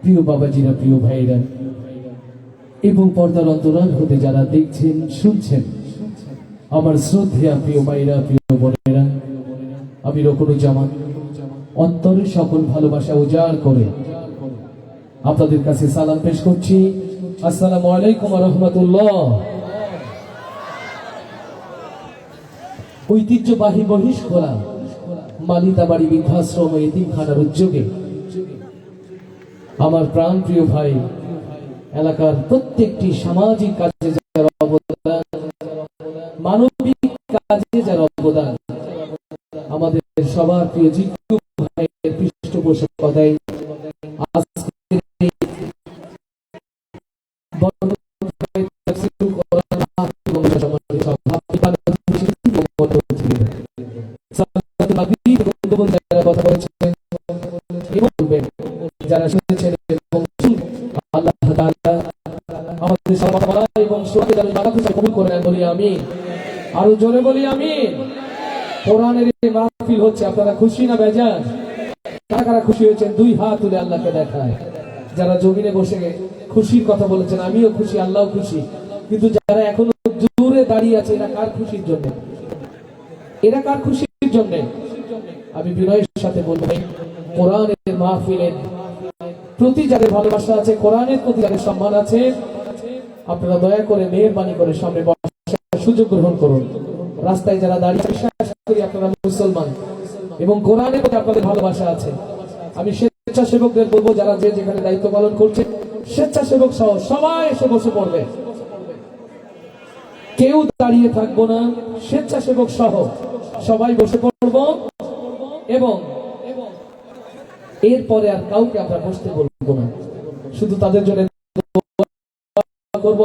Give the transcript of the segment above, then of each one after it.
প্রিয় বাবাজিরা, প্রিয় ভাইরা এবং পর্দার অন্তরাল হতে যারা দেখছেন শুনছেন, আমার শ্রদ্ধেয়া প্রিয় মায়েরা, প্রিয় বোনেরা, আমি রকুনুজ্জামান অন্তরের সকল ভালোবাসা উজাড় করে আপনাদের কাছে সালাম পেশ করছি। আসসালামু আলাইকুম ওয়া রাহমাতুল্লাহ। ঐতিহ্যবাহী মহিষখোলা মালিতাবাড়ি বৃদ্ধাশ্রম এতিমখানার উদ্যোগে আমার প্রাণ প্রিয় ভাই, এলাকার প্রত্যেকটি সামাজিক কাজে যার অবদান, মানবিক কাজে যার অবদান, আমাদের সবার প্রিয় জিকু ভাইয়ের পৃষ্ঠপোষকতায় কথা বলেছেন এবং বলবেন যারা শুনেছেন এবং আল্লাহ তাআলা আমাদের সবার এবং সবাইকে যেন জান্নাতে কবুল করে নেন, বলি আমিন। আরো জোরে বলি আমিন। কোরআনের এই মাহফিল হচ্ছে, আপনারা খুশি না বেজার? কারা কারা খুশি হয়েছেন দুই হাত তুলে আল্লাহকে দেখায়। যারা জমিনে বসে খুশির কথা বলেছেন, আমিও খুশি, আল্লাহও খুশি। কিন্তু যারা এখনো দূরে দাঁড়িয়ে আছে, এরা কার খুশির জন্য? এরা কার খুশির জন্য? আমি বিনয়ের সাথে বলবো, কোরআনের মাহফিলের প্রতি যাদের ভালোবাসা আছে, কোরআনের প্রতি যাদের সম্মান আছে, আপনারা দয়া করে মেহেরবানি করে সামনে বসার সুযোগ গ্রহণ করুন। রাস্তায় যারা দাঁড়িয়ে, বিশ্বাস করি আপনারা মুসলমান এবং কোরআনের প্রতি আপনাদের ভালোবাসা আছে। আমি স্বেচ্ছাসেবকদের বলবো, যারা যে যেখানে দায়িত্ব পালন করছে, স্বেচ্ছাসেবক সহ সবাই এসে বসে পড়বে, কেউ দাঁড়িয়ে থাকবো না। স্বেচ্ছাসেবক সহ সবাই বসে পড়বো এবং এরপরে আর কাউকে আমরা বসতে বলবো না, শুধু তাদের জন্য করবো।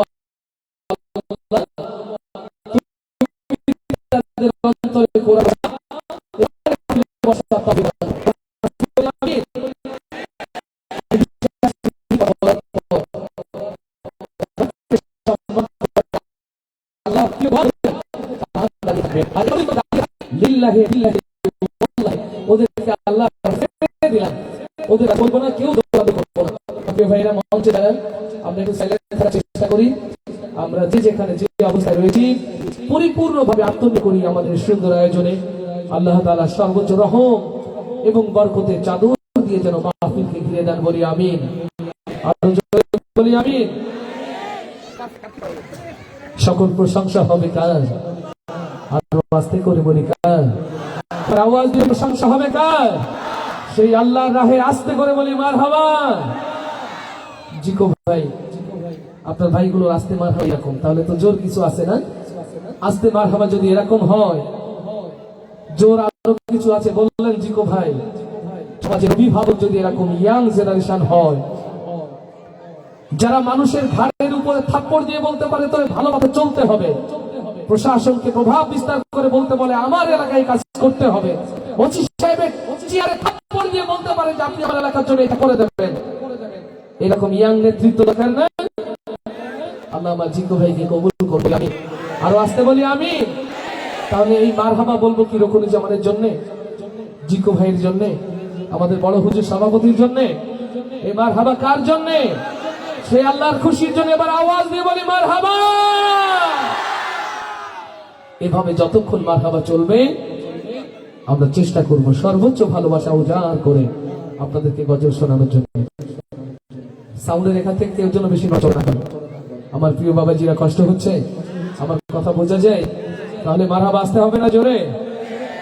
ওদেরকে আল্লাহ দিলাম, ওদের বলবো না, কেউ দৌড়াদৌড়ি করবো না। প্রিয় ভাইরা, মঞ্চে দাঁড়ান, আমরা একটু সাইলেন্ট থাকার চেষ্টা করি। আমরা যে যেখানে যে অবস্থায় রয়েছি, পরিপূর্ণভাবে আত্মনিয়োগ করি আমাদের সুন্দর আয়োজনে। আল্লাহ তাআলা সর্বোচ্চ রহম এবং বরকতের চাদর দিয়ে যেন মাহফিলকে ঘিরে দেন, বলি আমিন। আরো জোরে বলি আমিন। সকল প্রশংসা হবে কার? আরো আস্তে করে বলি কার? আওয়াজ দিয়ে প্রশংসা হবে কার? সেই আল্লাহর রাহে আস্তে করে বলি মারহাবা। জিকো ভাই, আপনার ভাইগুলো আস্তে মারহাবা এরকম, তাহলে তো জোর কিছু আছে না? আস্তে মারহাবা যদি এরকম হয়, জোর আরো কিছু আছে বললেন জিকো ভাই। সমাজের অভিভাবক যদি এরকম ইয়াং জেনারেশন হয়, যারা মানুষের ঘাড়ের উপরে থাপ্পড় দিয়ে বলতে পারে তোরে ভালোভাবে চলতে হবে, প্রশাসনকে প্রভাব বিস্তার করে বলতে বলে আমার এলাকায় কাজ করতে হবে, ওসি সাহেবের চেয়ারে থাপ্পড় দিয়ে বলতে পারে যে আপনি আমার এলাকার জন্য এটা করে দেবেন, এরকম ইয়াং নেতৃত্ব দরকার না? আল্লাহ আমার জিকো ভাইকে কবুল করবে। আমি আরো আসতে বলি আমি। তাহলে এই মারহাবা বলবো কি রকুনুজ্জামানের জন্য, জিকো ভাইয়ের জন্য, আমাদের বড় হুজুর সভাপতির জন্য? এই মারহাবা কার জন্য? সে আল্লাহর খুশির জন্য। এবার আওয়াজ দিয়ে বলি মারহাবা। এভাবে যতক্ষণ মারহাবা চলবে, আমরা চেষ্টা করব সর্বোচ্চ ভালোবাসা উজাড় করে আপনাদেরকে গজল শোনানোর জন্য। সাউন্ডের এখান থেকে কেউ যেন বেশি নজর রাখেন। আমার প্রিয় বাবাজিরা কষ্ট হচ্ছে, আমার কথা বোঝা যায়? তাহলে মারহাবা আসতে হবে না জোরে?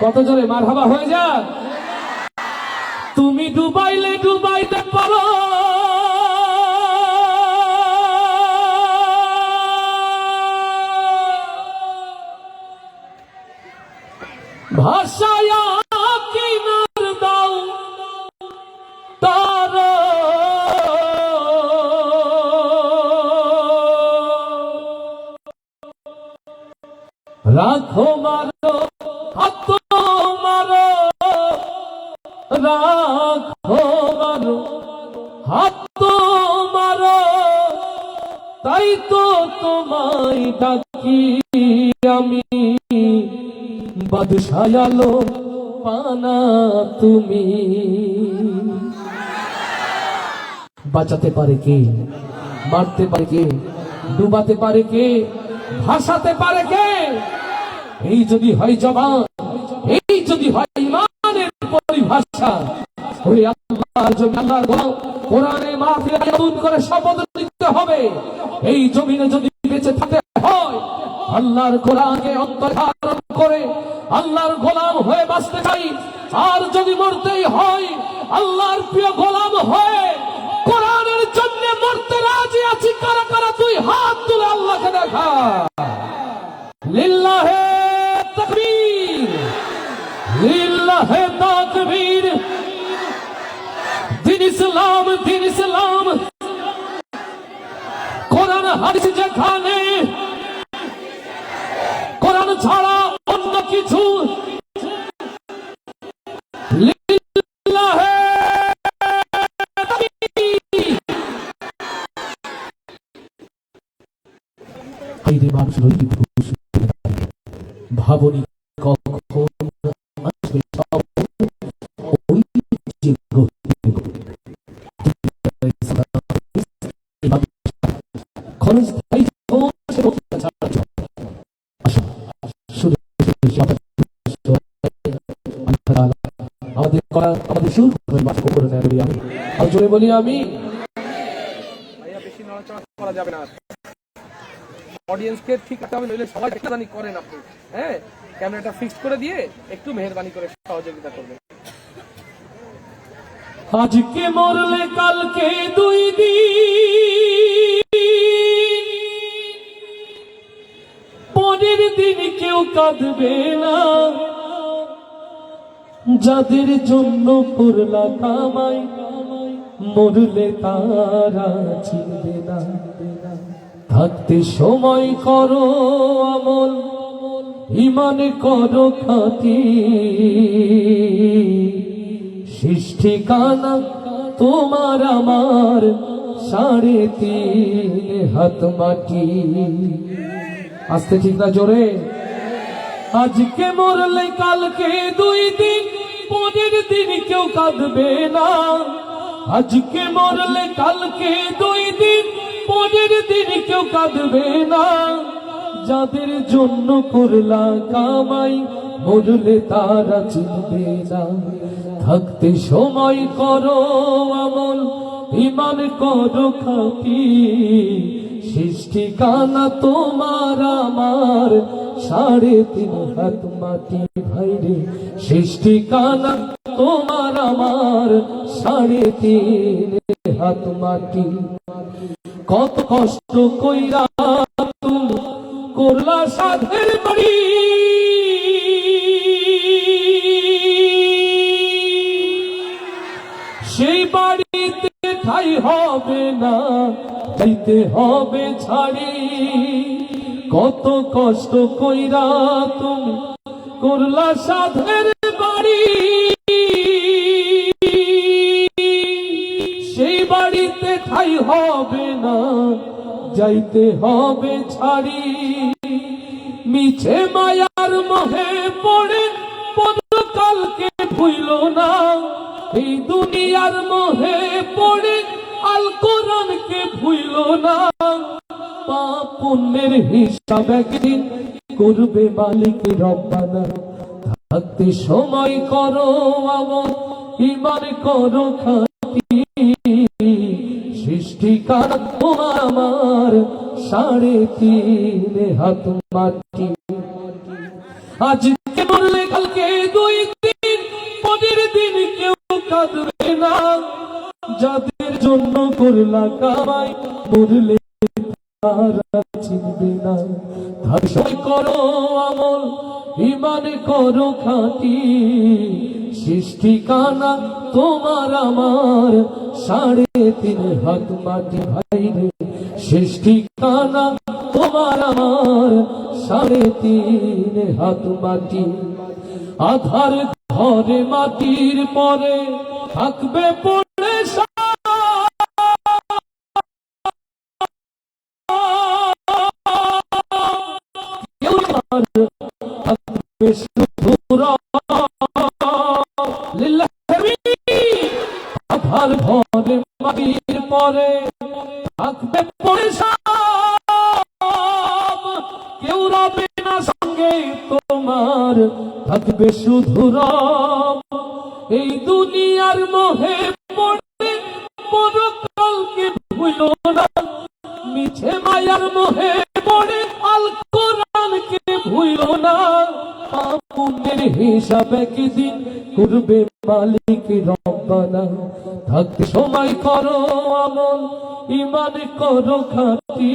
কত জোরে মারহাবা হয়ে যাক? তুমি ডুবাইলে ডুবাইতে পারো, ভাষায় কিনার দাও তার, রাখো মারো হাত মারো, রাখো মারো হাত মারো, তাই তো তোমায় ডাকি আমি, বাদশাহ আলম পানা তুমি। বাঁচাতে পারে কে? মারতে পারে কে? ডুবাতে পারে কে? ভাসাতে পারে কে? এই যদি হয় জবান, এই যদি হয় ইমানের পরিভাষা, ওই আল্লাহর জমি, আল্লাহর গোলাম কোরআনে মাহফিলে নতুন করে শপথ নিতে হবে। এই জমিনে যদি বেঁচে থাকতে হয়, আল্লাহর কোরআনকে অন্তরে ধারণ করে আল্লাহর গোলাম হয়ে বাঁচতে চাই। আর যদি মরতেই হয় আল্লাহর প্রিয় গোলাম হয়ে কোরআনের জন্য মরতে রাজি আছি কারা কারা? তুই হাত তুলে আল্লাহকে দেখা। লিল্লাহে তাকবীর, লিল্লাহে তাকবীর। দিন ইসলাম, দিন ইসলাম। কোরআন হাদিস যেখানে, কোরআন ছাড়া অন্য কিছু। লিল্লাহে তাকবীর। এই যে মানুষ রইল ভাবনি কখন আসবে সব ওই যে ক্ষণস্থায়ী আমাদের সুর করে নেয়। জোরে বলি আমি। বেশি নড়াচড়া করা যাবে না, অডিয়েন্সকে ঠিক রাখতে হবে, নইলে সবাই মেহরবানি করেন আপনি। হ্যাঁ, ক্যামেরাটা ফিক্স করে দিয়ে একটু মেহরবানি করে সহযোগিতা করবেন। আজকে মরলে কালকে 2 দিন, পরের দিন কেউ কাঁদবে না। যাদের জন্য করলা কামাই, মরলে তারা চিনবে না। থাকতে সময় করো আমল, ইমানে করো খাঁটি। শেষ ঠিকানা তোমার আমার 3.5 হাত মাটি। আস্তে ঠিক না জোরে? আজকে মরলে কালকে 2 দিন, পরের দিন কেউ কাঁদবে না। আজকে মরলে কালকে 2 দিন, পরের দিন কেউ কাঁদবে না। যাদের জন্য করলা কামাই, মরলে তারা চিনবে না। থাকতে সময় করো আমল, ইমান করো খাঁটি। শেষ ঠিকানা তোমার আমার 3.5 হাত মাটি। ভাইরে শেষ ঠিকানা তোমার আমার 3.5 হাত মাটি। কত কষ্ট কইরা তুমি করলা সাধের বাড়ি, সেই বাড়িতে ঠাই হবে না, যাইতে হবে ছাড়ি। কত কষ্ট কইরা তুমি করলা সাধের বাড়ি, সেই বাড়িতে ঠাই হবে না, যাইতে হবে ছাড়ি। মিছে মায়ার মোহে পড়ে পরকালকে ভুইল না। এই দুনিয়ার মোহে পড়ে আল কোরআনকে ভুইল না। পাপ পুণ্যের হিসাব একদিন করবে মালিক রব্বানা। থাকতে সময় করো আমল, ইমান করো খাঁটি। শেষ ঠিকানা তোমার আমার 3.5 হাত মাটি। আজকে মরলে কালকে 2 দিন, পরের দিন কেউ কাঁদবে না। যাদের জন্য করলা কামাই, মরলে তারা চিনবে না। ধার্য করো আমল, ইমান করো খাঁটি। শেষ ঠিকানা তোমার আমার 3.5 হাত মাটি। ভাইরে শেষ ঠিকানা তোমার আমার 3.5 হাত মাটি। আধার ঘরে মাটির পরে থাকবে পড়ে আধার ঘরে মাটির পরে থাকবে পড়ে সব, কেউ রবে না সঙ্গে তোমার, থাকবে শুধু রব। এই দুনিয়ার মোহে পড়ে পরকালকে ভুলো না, মিছে মায়ার মোহে পড়ে আল কোরআনকে ভুলো না। পাপের হিসাব একদিন করবে মালিক রব্বানা। থাকতে সময় করো আমল, ঈমান করো খাঁটি,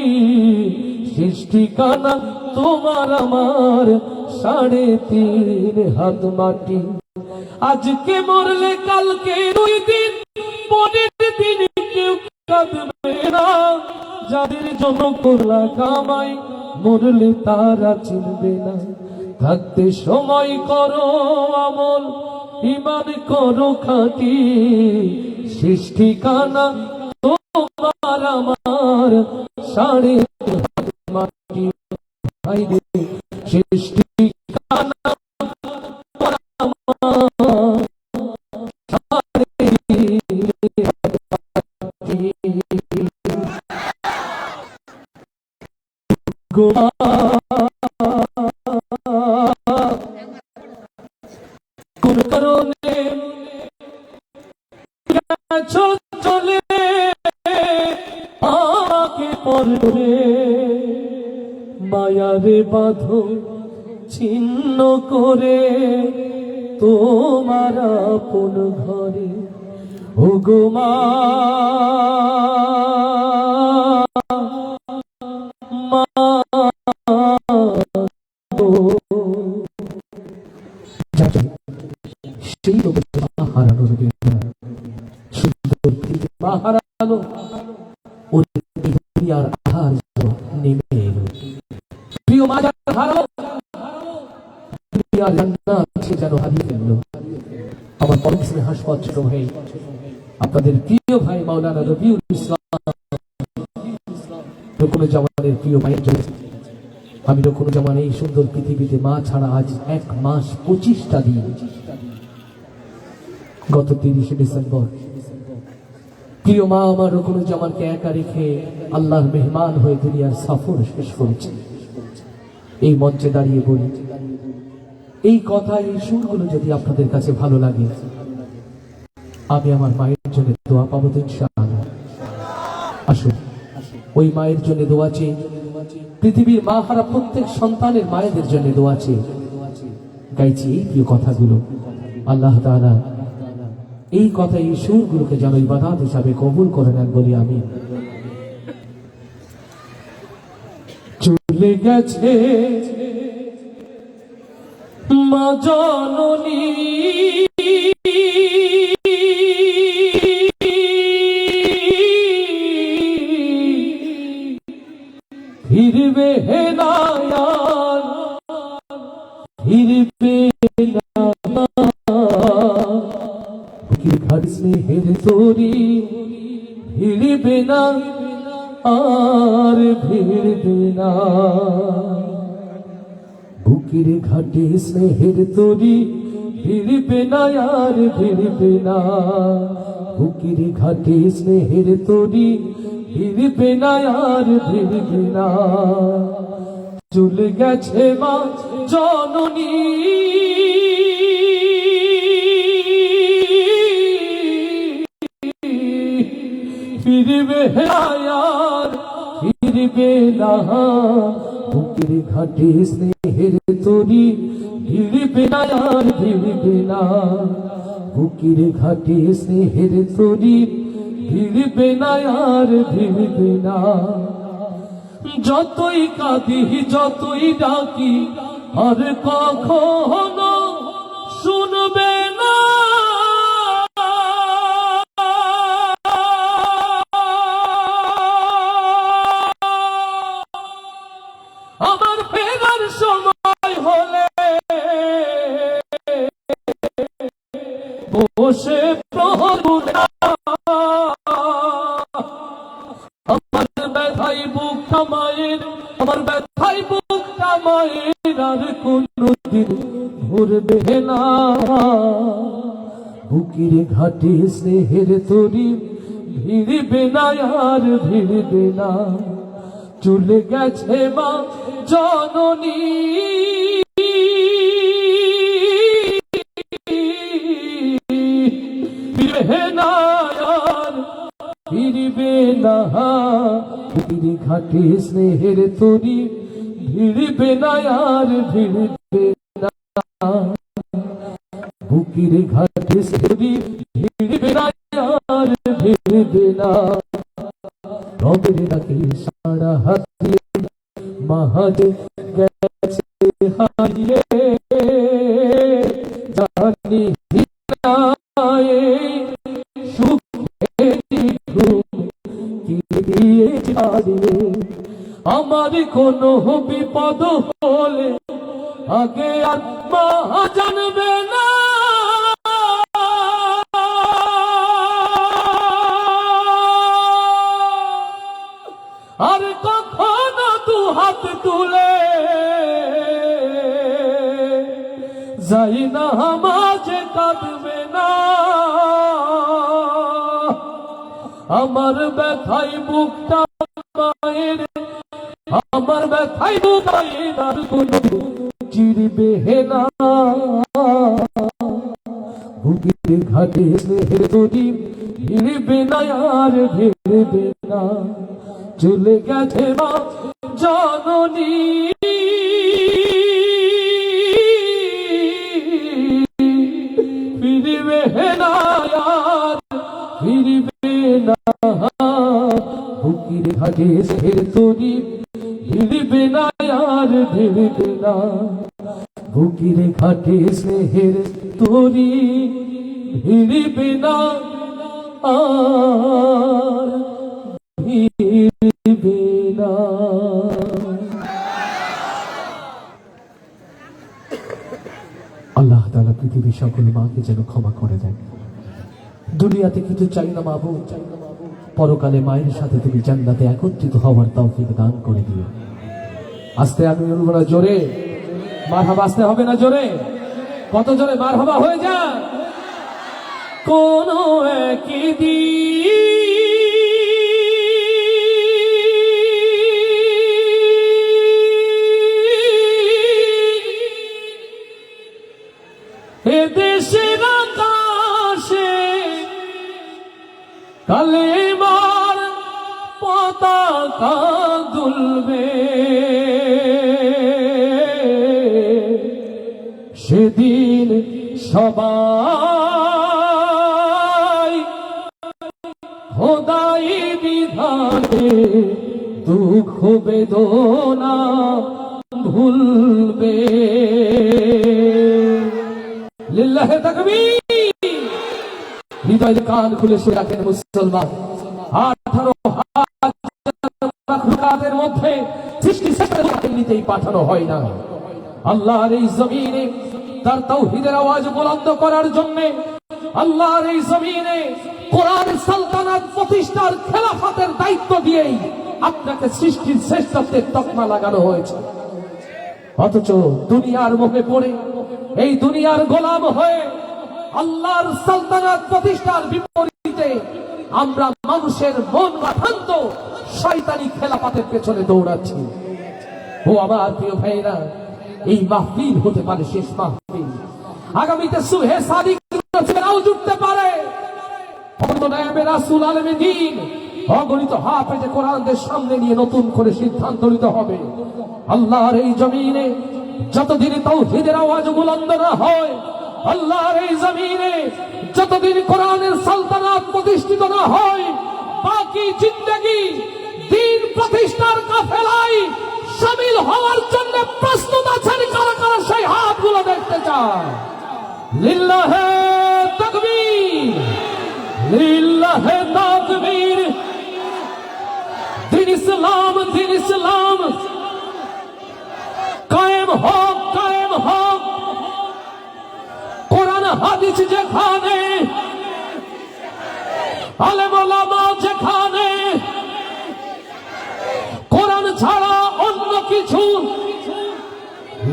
শেষ ঠিকানা তোমার আমার 3.5 হাত মাটি। আজকে মরলে কালকে 2 দিন, পরের দিন কেউ কাঁদবে না। যাদের জন্য করলা কামাই, মরলে তারা চিনবে না। থাকতে সময় করো আমল, ঈমান করো খাঁটি, শেষ ঠিকানা তোমার আমার 3.5 হাত মাটি। হায়রে শেষ ঠিকানা তোমার আমার 3.5 হাত মাটি। কোন কারণে গেছো চলে আমাকে পরে, মায়ারে বাঁধো ছিন্ন করে তোমার আপন ঘরে। ও গো মা, সেই হারানোর সুন্দর মা হারানো, ওই দুনিয়ার আহার নেমে এলো। প্রিয় মা যারা হারালো, দুনিয়ার জান্নাত সে যেন হারিয়ে ফেলল। আমার পরম স্নেহাস্পদ ছোট ভাই, আপনাদের প্রিয় ভাই মাওলানা রবিউল ইসলাম রুকনুজ্জামানের প্রিয় ভাইয়ের জন্য আমি রুকনুজ্জামান এই সুন্দর পৃথিবীতে মা ছাড়া আজ 1 মাস 25টা দিন। গত 30 ডিসেম্বর প্রিয় মা আমার রুকনুজ্জামানকে একা রেখে আল্লাহর মেহমান হয়ে দুনিয়ার সফর শেষ করেছে। এই মঞ্চে দাঁড়িয়ে বলি, এই কথা, এই সুরগুলো যদি আপনাদের কাছে ভালো লাগে, আমি আমার মায়ের জন্য দোয়া পাবো তো ইনশাআল্লাহ। আসুন ওই মায়ের জন্য দোয়া চেয়ে, পৃথিবীর মা হারা প্রত্যেক সন্তানের মায়েদের জন্য দোয়া চেয়ে গাইছি এই প্রিয় কথাগুলো। আল্লাহ তাআলা এই কথা, এই সুরগুলোকে যেন ইবাদত হিসাবে কবুল করে নেন বলি আমি। চলে গেছে মা জননী, ফিরবে না আর, ফিরবে না। বুকের ঘাট স্নেহের তরি, ফিরবে না আর, ফিরবে না। বুকের ঘাটে স্নেহের তরি, ফিরবে না আর, ফিরবে না। বুকের ঘাটে স্নেহের তরি, ফিরবে না আর, ফিরবে না। চলে গেছে মা জননী, ফিরবে না আর, ফিরবে না। বুকের ঘাটে স্নেহের তরি, ফিরবে না আর, ফিরবে না। বুকের ঘাটে স্নেহের তরি, ফিরবে না আর, ফিরবে না। যতই কাঁদি যতই ডাকি, আর কখনো শুনবে না। আমার ফেরার সময় হলে বসে প্রহর আমার ব্যথাই বুকটা মায়ের, আমার ব্যথাই বুকটা মায়ের, আর কোনদিন ভরবে না। বুকের ঘাটে স্নেহের তরি, ভিড়বে না আর ভিড়বে না, চলে গেছে মা জননী। ফিরবে না আর ফিরবে না, বুকের ঘাটে স্নেহের তরি ভিড়বে না আর ভিড়বে না, বুকের ঘাটে তরি ভিড়বে না আর ভিড়বে না। রবের ডাকে সারা হাতিয়ে মাহাজে গেছে হারিয়ে, জানি আমার কোনো বিপদ হলে আগে আর মা জানবে না, আর কখনো দু হাত তুলে যাই না মাঝে কাঁদবে না। আমার ব্যথাই বুকটা মায়ের, আমার ব্যথাই বুকের আর কোনো চিরবে না, বুকের ঘাটে স্নেহের তরি ভিড়বে না আর ভিড়বে না, চলে গেছে মা জননী। ফিরবে না আর ফিরবে না, বুকের ঘাটে স্নেহের তরি ভিড়বে না আর ভিড়বে না, বুকের ঘাটে স্নেহের তরি ভিড়বে না আর ভিড়বে না। আল্লাহ তাআলা পৃথিবীর সকল মাকে যেন ক্ষমা করে দেন। দুনিয়াতে কিছু চাই না মাবু, পরকালে মায়ের সাথে তুমি জান্নাতে একত্রিত হওয়ার তৌফিক দান করে দিও। আস্তে আমি বলবো না জোরে মারহাবা, আসতে হবে না জোরে, কত জোরে মারহাবা হয়ে যায়। কোন একদিন এ দেশের আকাশে কালেমার পতাকা দুলবে, সেদিন সবাই খোদাই বিধানে দুঃখ বেদনা ভুলবে। লিল্লাহে তাকবীর। হৃদয়ের কান খুলে শুনে রাখেন মুসলমান, 18,000 মধ্যে সৃষ্টি নিতেই পাঠানো হয় না। আল্লাহর এই জমিনে তার তাওহীদের আওয়াজ বুলন্দ করার জন্য, আল্লাহর এই জমিনে কোরআন সালতানাত প্রতিষ্ঠার খেলাফতের দায়িত্ব দিয়েই আপনাকে সৃষ্টির শ্রেষ্ঠত্বের তকমা লাগানো হয়েছে। অথচ দুনিয়ার মোহে পড়ে এই দুনিয়ার গোলাম হয়ে আল্লাহর সালতানাত প্রতিষ্ঠার বিপরীতে আমরা মানুষের মন বাঁধান্ত শয়তানি খেলাফতের পেছনে দৌড়াচ্ছি। ও আমার প্রিয় ভাইরা, এই মাহফিল হতে পারে শেষ মাহফিল, আগামীতে সুবহে সাদিক নাও জুটতে পারে। রাসূল আলেমে দ্বীন অগণিত হাফেজে কোরআনদের সামনে নিয়ে নতুন করে সিদ্ধান্ত নিতে হবে। আল্লাহর এই জমিনে যতদিন তাওহীদের আওয়াজ বুলন্দ না হয়, আল্লাহর এই জমিনে যতদিন কোরআনের সালতানাত প্রতিষ্ঠিত না হয়, বাকি জিন্দেগি দ্বীন প্রতিষ্ঠার কাফেলায় শামিল হওয়ার জন্য প্রস্তুত আছেন কারা কারা? সেই হাতগুলো দেখতে চায়। লিল্লাহে তাকবীর, লিল্লাহে তাকবীর। দ্বীন ইসলাম, দ্বীন ইসলাম কায়েম হোক, কায়েম হোক। কোরআন হাদিস যেখানে, আলেম ওলামা যেখানে, কোরআন ছাড়া অন্য কিছু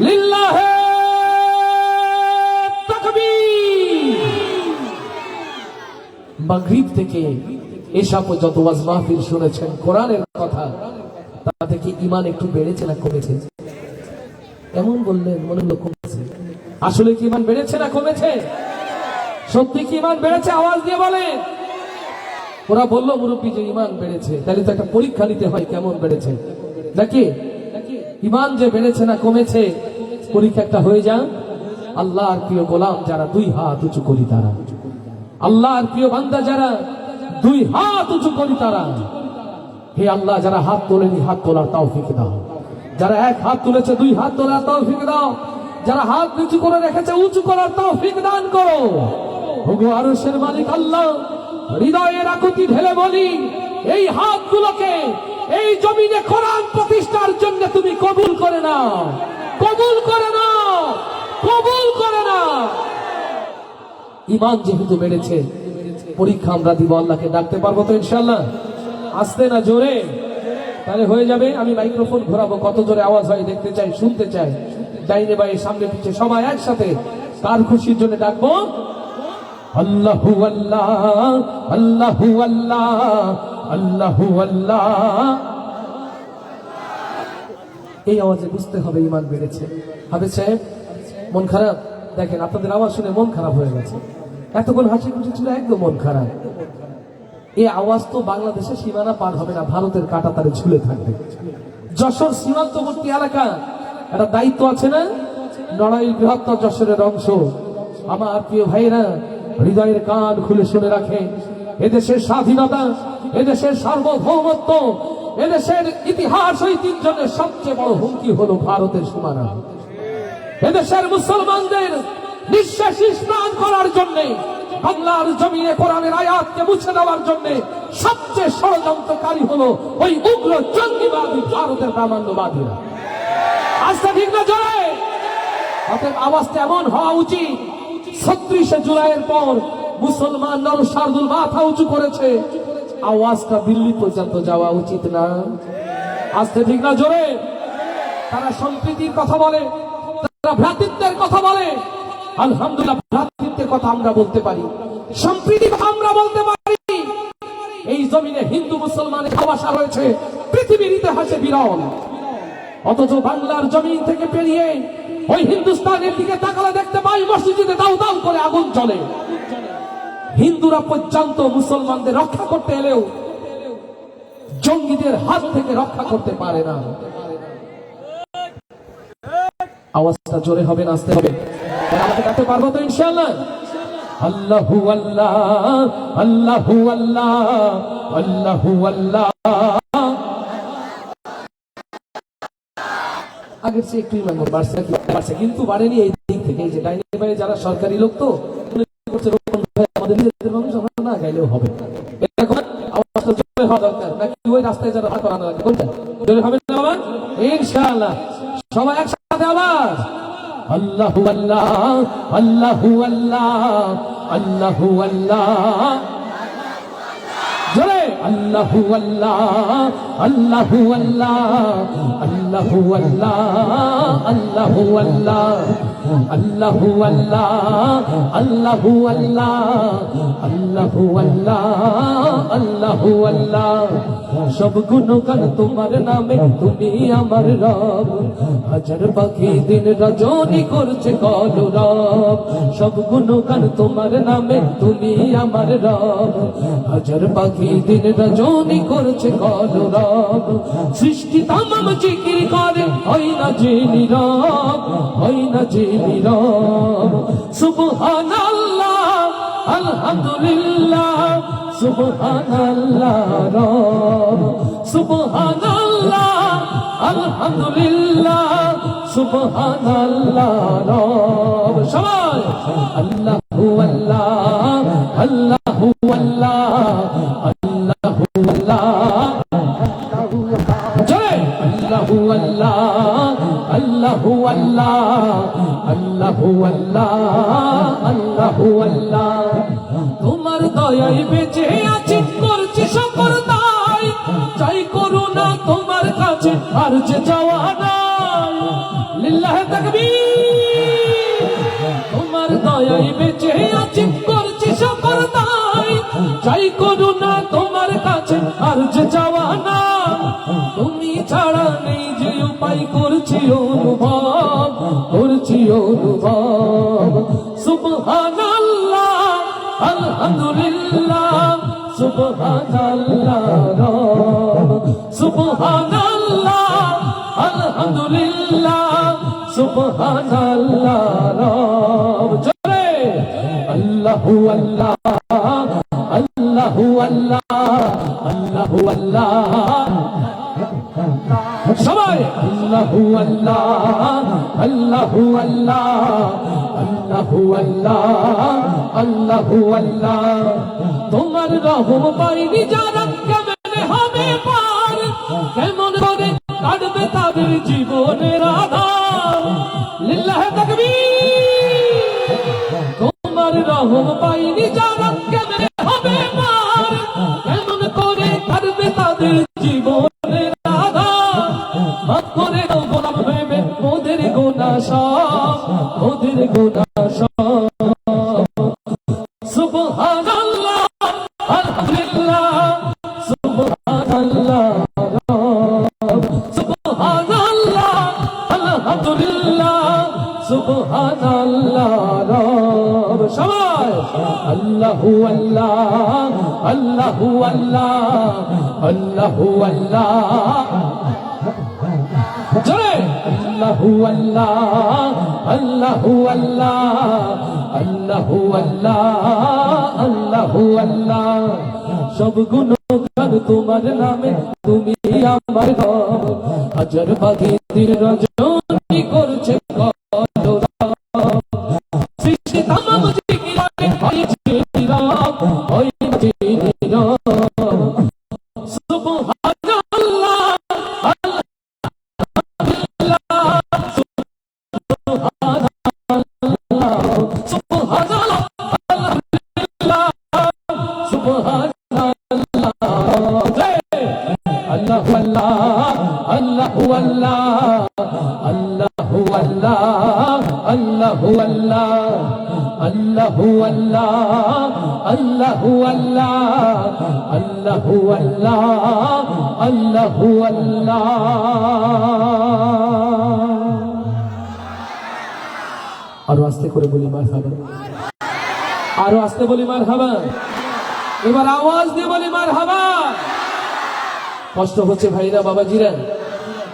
লিল্লাহে তাকবীর। মাগরিব থেকে এসব যত ওয়াজ মাহফিল শুনেছেন কোরআনের কথা, তাতে কি ঈমান একটু বেড়েছে না কমেছে? এমন বললেন মনে হলো কমেছে। আসলে কি ঈমান বেড়েছে না কমেছে? সত্যি কি ঈমান বেড়েছে? আওয়াজ দিয়ে বলেন। ওরা বললো মুরব্বী যে ঈমান বেড়েছে, তাহলে তো একটা পরীক্ষা নিতে হয় কেমন বেড়েছে নাকি? ঈমান যে বেড়েছে না কমেছে পরীক্ষা একটা হয়ে যান। আল্লাহর প্রিয় গোলাম যারা দুই হাত উঁচু করি তারা, আল্লাহর প্রিয় বান্দা যারা দুই হাত উঁচু করি তারা, হে আল্লাহ যারা হাত তোলেনি হাত তোলার তৌফিক দাও, যারা এক হাত তুলেছে দুই হাত তোলার তৌফিক দাও, যারা হাত নিচু করে রেখেছে উঁচু করার তৌফিক দান করো। ওগো আরশের মালিক আল্লাহ, হৃদয়ের আকুতি ঢেলে বলি, এই হাতগুলোকে এই জমিনে কোরআন প্রতিষ্ঠার জন্য তুমি কবুল করে নাও, কবুল করে নাও, কবুল করে নাও। ঈমান যেহেতু বেড়েছে পরীক্ষা আমরা দিব, আল্লাহকে ডাকতে পারবো তো ইনশাআল্লাহ? আসতে না জোরে? তাহলে হয়ে যাবে। আমি মাইক্রোফোন ঘোরাবো, কত জোরে আওয়াজ হয় দেখতে চাই, শুনতে চাই। ডাইনে বাই সামনে পিছে সবাই একসাথে কার খুশির জন্য ডাকবো? আল্লাহু আল্লাহ, আল্লাহু আল্লাহ, আল্লাহু আল্লাহ। এই আওয়াজে বুঝতে হবে ঈমান বেড়েছে। হাফেজ সাহেব মন খারাপ? দেখেন আপনাদের আওয়াজ শুনে মন খারাপ হয়ে গেছে। এতক্ষণ হাসি খুশি ছিল, একদম মন খারাপ। এই আওয়াজ তো বাংলাদেশের সীমানা পার হবে না, ভারতের কাঁটাতারে ঝুলে থাকবে। যশোর সীমান্তবর্তী এলাকা, একটা দায়িত্ব আছে না? নড়াইল বৃহত্তর যশোরের অংশ। আমার প্রিয় ভাইরা হৃদয়ের কান খুলে শুনে রাখে, এদেশের স্বাধীনতা, এদেশের সার্বভৌমত্ব, এদেশের ইতিহাস ঐতিহ্যের সবচেয়ে বড় হুমকি হলো ভারতের সীমানা। এদেশের মুসলমানদের নিঃশ্বাস স্নান করার জন্য, বাংলার জমিনে কোরআনের আয়াতকে মুছে দেওয়ার জন্য সবচেয়ে ষড়যন্ত্রকারী হলো ওই উগ্র জঙ্গিবাদী ভারতের ব্রাহ্মণ্যবাদীরা। আজকে ঠিক না জোরে? অতএব আওয়াজটা এমন হওয়া উচিত, ৩৬শে জুলাইয়ের পর মুসলমান নরসার্দুল মাথা উঁচু করেছে, আওয়াজটা দিল্লি পর্যন্ত যাওয়া উচিত না? আজকে ঠিক না জোরে? তারা সম্প্রীতির কথা বলে, তারা ভ্রাতৃত্বের কথা বলে। আলহামদুলিল্লাহ, ভ্রাতৃত্বের কথা আমরা বলতে পারি, সম্প্রীতির কথা আমরা বলতে পারি। এই জমিনে হিন্দু মুসলমানের ভালোবাসা রয়েছে পৃথিবীর ইতিহাসে বিরল। অথচ বাংলার জমিন থেকে পেরিয়ে ওই হিন্দুস্তানের দিকে তাকালে দেখতে পাই মসজিদে দাউ দাউ করে আগুন জ্বলে। হিন্দুরা পর্যন্ত মুসলমানদের রক্ষা করতে এলেও জঙ্গিদের হাত থেকে রক্ষা করতে পারে না। আওয়াজটা জোরে হবে, নাচতে হবে। আমাকে ডাকতে পারবো তো ইনশাআল্লাহ? আল্লাহু আল্লাহ, আল্লাহু আল্লাহ, আল্লাহু আল্লাহ। আগের চেয়ে একটু ইমান বাড়ছে, কিন্তু বাড়েনি এই দিক থেকে। এই যে ডাইনি ভাই যারা সরকারি লোক, তো আমাদের নিজেদের মানুষ, আমরা না গাইলেও হবে। এরকম আওয়াজটা জোরে হওয়া দরকার, নাকি ওই রাস্তায় যারা করানো লাগে কোনটা জোরে হবে না বাবা? ইনশাআল্লাহ সবাই একসাথে আবার আল্লাহু আল্লাহ, আল্লাহু আল্লাহ, আল্লাহু আল্লাহ। জোরে আল্লাহু আল্লাহ, আল্লাহু আল্লাহ, আল্লাহু আল্লাহ, আল্লাহু আল্লাহ, আল্লাহু আল্লাহ, আল্লাহু আল্লাহ, আল্লাহু আল্লাহ, আল্লাহু আল্লাহ। সব গুণগান তোমার নামে, তুমি আমার রব। হাজার পাখি দিন রজনী করছে কলরব। সব গুণগান তোমার নামে, তুমি আমার রব। হাজার পাখি দিন রজনী করছে কলরব। সৃষ্টি তামাম জিকির করে, হয় না যে নীরব, হয় না যে নীরব। সুবহানাল্লাহ, আলহামদুলিল্লাহ, সুবহানাল্লাহ রব। সুবহানাল্লাহ, আলহামদুলিল্লাহ, সুবহানাল্লাহ রব। সবাই আল্লাহু আল্লাহ, আল্লাহু আল্লাহ, আল্লাহু আল্লাহ। জয় আল্লাহু আল্লাহ, আল্লাহু আল্লাহ, আল্লাহু আল্লাহ, আল্লাহু আল্লাহ। তোমার দয়ায় বেঁচে আছি, করছি শুকর তাই। চাই করুণা তোমার কাছে, আর যে যাওয়া নাই। লিল্লাহে তাকবীর। তোমার দয়ায় বেঁচে আছি, করছি শুকর তাই। চাই করুণা তোমার আছে আর যে যাওয়া না, তুমি ছাড়া নেই যে উপায়, করছি অনুভব, করছি অনুভব। সুবহানাল্লাহ আলহামদুলিল্লাহ, সুবহানাল্লাহ রব, সুবহানাল্লাহ আলহামদুলিল্লাহ, সুবহানাল্লাহ রব। জোরে আল্লাহু আল্লাহ, আল্লাহু আল্লাহ, আল্লাহু আল্লাহ, সবাই আল্লাহু আল্লাহ, আল্লাহু আল্লাহ, আল্লাহু আল্লাহ, আল্লাহু আল্লাহ। তোমার রহম পাইনি যারা কেমনে হবে পার, কেমন করে কাটবে তাদের জীবনের আধার। লিল্লাহে তাকবীর। তোমার রহম পাইনি যারা কেমনে হবে পার, কেমন করে কাটবে তাদের জীবনের আধার। মাফ করে দাও গোলাম ভেবে ওদের গুনাহ সব, ওদের গুনাহ সব। সুবহানাল্লাহ আলহামদুলিল্লাহ, সুবহানাল্লাহ সুবহানাল্লাহ আলহামদুলিল্লাহ, সুবহানাল্লাহ রব। সবাই আল্লাহু আল্লাহ, আল্লাহু আল্লাহ, আল্লাহু আল্লাহ, জোরে আল্লাহু আল্লাহ, আল্লাহু আল্লাহ, আল্লাহু আল্লাহ, আল্লাহু আল্লাহ। সব গুণগান তোমার নামে, তুমি আমার রব। হাজার বাগির রজনী করছে সৃষ্টি তামাম জিকিরে হয়েছে নীরব, হয়েছে নীরব। সুবহানাল্লাহ আল্লাহু আল্লাহ, আল্লাহু আল্লাহ, আল্লাহু আল্লাহ, আল্লাহু আল্লাহ, আল্লাহু আল্লাহ, আল্লাহু আল্লাহ, আল্লাহু আল্লাহ। আরো আস্তে করে বলি মারহাবা, আরো আস্তে বলি মারহাবা, এবার আওয়াজ দিয়ে বলি মারহাবা। কষ্ট হচ্ছে ভাইরা বাবাজিরা,